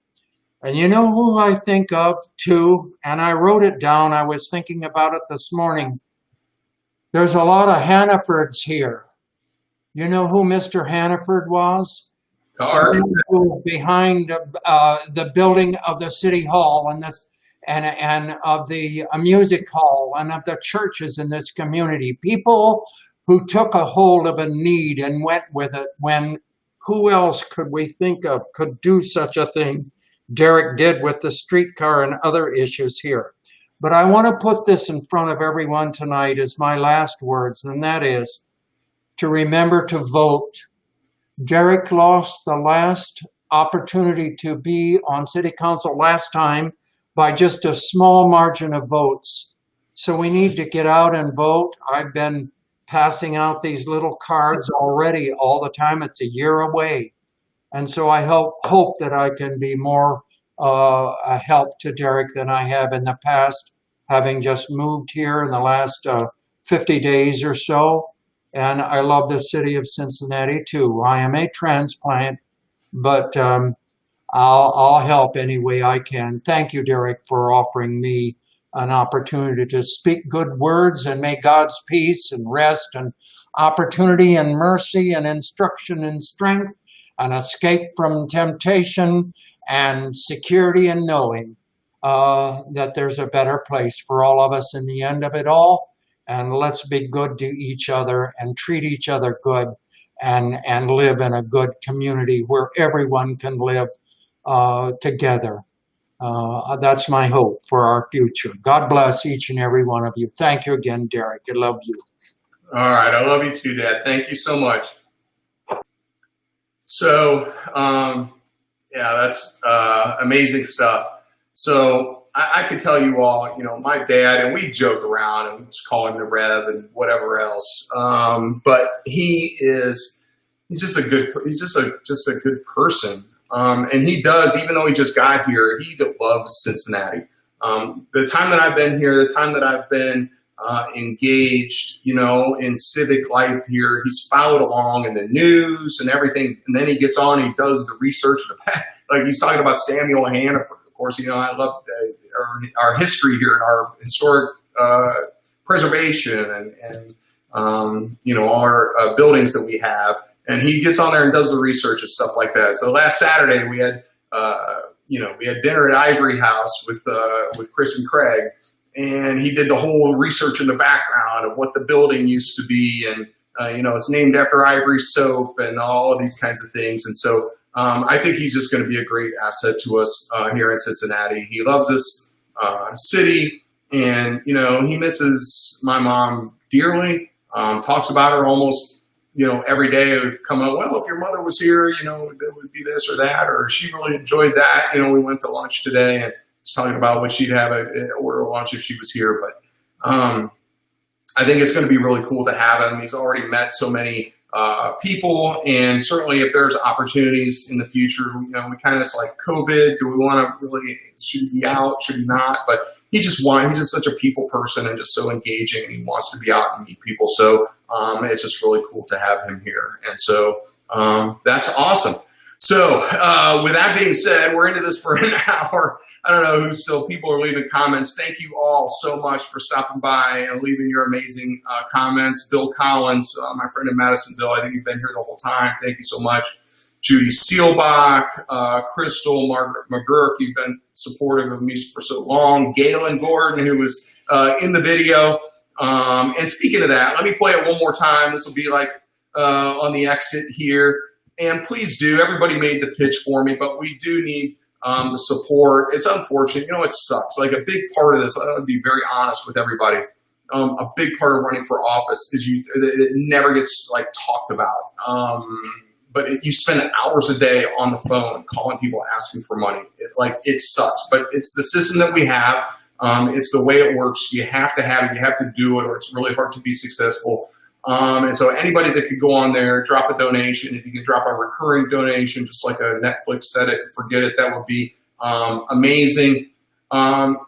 And you know who I think of too? And I wrote it down. I was thinking about it this morning. There's a lot of Hannafords here. You know who Mr. Hannaford was? Behind the building of the city hall and of the music hall and of the churches in this community. People who took a hold of a need and went with it when who else could we think of could do such a thing? Derek did with the streetcar and other issues here. But I want to put this in front of everyone tonight as my last words, and that is to remember to vote. Derek lost the last opportunity to be on city council last time by just a small margin of votes. So we need to get out and vote. I've been passing out these little cards already all the time. It's a year away. And so I hope that I can be more a help to Derek than I have in the past, having just moved here in the last 50 days or so. And I love the city of Cincinnati too. I am a transplant, but I'll help any way I can. Thank you, Derek, for offering me an opportunity to speak good words, and may God's peace and rest and opportunity and mercy and instruction and strength and escape from temptation and security and knowing that there's a better place for all of us in the end of it all. And let's be good to each other and treat each other good and live in a good community where everyone can live together. That's my hope for our future. God bless each and every one of you. Thank you again, Derek. I love you. All right. I love you too, Dad. Thank you so much. So, yeah, that's amazing stuff. So I could tell you all, my dad, and we joke around and just call him the Rev and whatever else. But he's just a good person. And he does, even though he just got here, he loves Cincinnati. The time that I've been here, the time that I've been engaged, in civic life here, he's followed along in the news and everything. And then he gets on, and he does the research. Like he's talking about Samuel Hannaford. Of course, I love our history here and our historic preservation and all our buildings that we have. And he gets on there and does the research and stuff like that. So last Saturday we had dinner at Ivory House with Chris and Craig, and he did the whole research in the background of what the building used to be, and it's named after Ivory soap and all of these kinds of things. And so I think he's just going to be a great asset to us here in Cincinnati. He loves this city, and he misses my mom dearly. Talks about her almost every day. It would come up, well, if your mother was here, there would be this or that, or she really enjoyed that. We went to lunch today and was talking about what she'd have order lunch if she was here. But I think it's going to be really cool to have him. He's already met so many people, and certainly if there's opportunities in the future, we kind of just like COVID. Do we want to really? Should he be out? Should he not? But he's just such a people person and just so engaging, and he wants to be out and meet people. So it's just really cool to have him here, and so that's awesome. So with that being said, we're into this for an hour. I don't know who still people are leaving comments. Thank you all so much for stopping by and leaving your amazing comments. Bill Collins, my friend in Madisonville, I think you've been here the whole time. Thank you so much. Judy Seelbach, Crystal, Margaret McGurk, you've been supportive of me for so long. Galen Gordon, who was in the video. And speaking of that, let me play it one more time. This will be like on the exit here. And please do. Everybody made the pitch for me, but we do need the support. It's unfortunate. It sucks. Like a big part of this, I want to be very honest with everybody. A big part of running for office is it never gets talked about. But you spend hours a day on the phone calling people asking for money. It sucks. But it's the system that we have. It's the way it works. You have to have it. You have to do it, or it's really hard to be successful. And so anybody that could go on there, drop a donation. If you can drop a recurring donation, just like a Netflix set it and forget it, that would be amazing.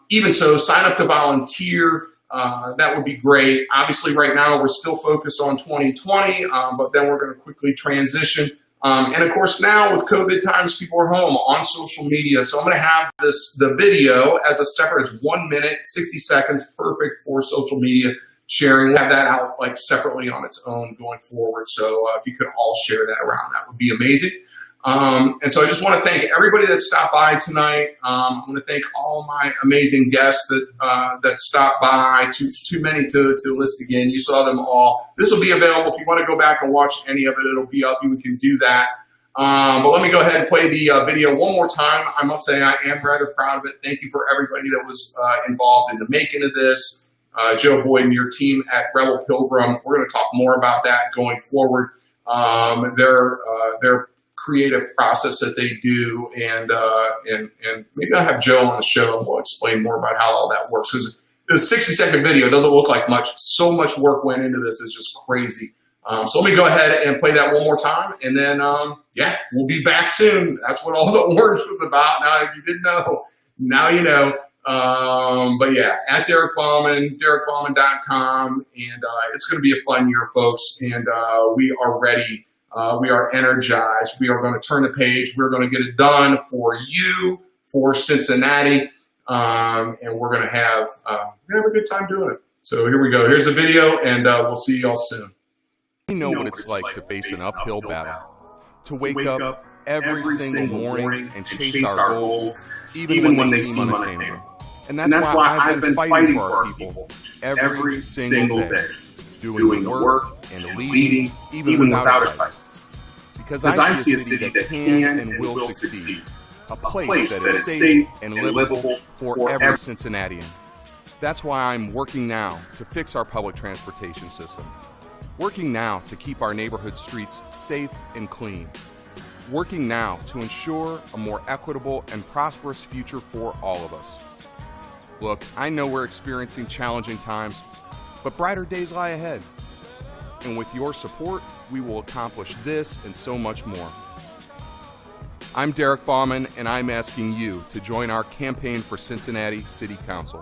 Even so, sign up to volunteer. That would be great. Obviously, right now, we're still focused on 2020, but then we're going to quickly transition. And of course, now with COVID times, people are home on social media. So I'm going to have the video as a separate, it's 1 minute, 60 seconds, perfect for social media sharing. We'll have that out separately on its own going forward. So if you could all share that around, that would be amazing. And so I just want to thank everybody that stopped by tonight. I want to thank all my amazing guests that stopped by. Too many to list again. You saw them all. This will be available. If you want to go back and watch any of it, it'll be up. You can do that. But let me go ahead and play the video one more time. I must say I am rather proud of it. Thank you for everybody that was involved in the making of this. Joe Boyd and your team at Rebel Pilgrim. We're going to talk more about that going forward. Their creative process that they do, and maybe I'll have Joe on the show and we'll explain more about how all that works. Because the 60-second video doesn't look like much. So much work went into this. It's just crazy. So let me go ahead and play that one more time, and then we'll be back soon. That's what all the orange was about. Now, if you didn't know, now you know. But yeah, at Derek Bauman, DerekBauman.com, and it's going to be a fun year, folks. And we are ready. We are energized. We are going to turn the page. We're going to get it done for you, for Cincinnati, and we're going to have a good time doing it. So here we go. Here's the video, and we'll see y'all soon. We know what it's like to face an uphill battle, to wake up every single morning and chase our goals, even when they seem unattainable. And that's why I've been fighting for our people every single day, doing the work and leading even without a title. Because I see a city that can and will succeed, a place that is safe and livable for every Cincinnatian. That's why I'm working now to fix our public transportation system, working now to keep our neighborhood streets safe and clean, working now to ensure a more equitable and prosperous future for all of us. Look, I know we're experiencing challenging times, but brighter days lie ahead. And with your support, we will accomplish this and so much more. I'm Derek Bauman, and I'm asking you to join our campaign for Cincinnati City Council.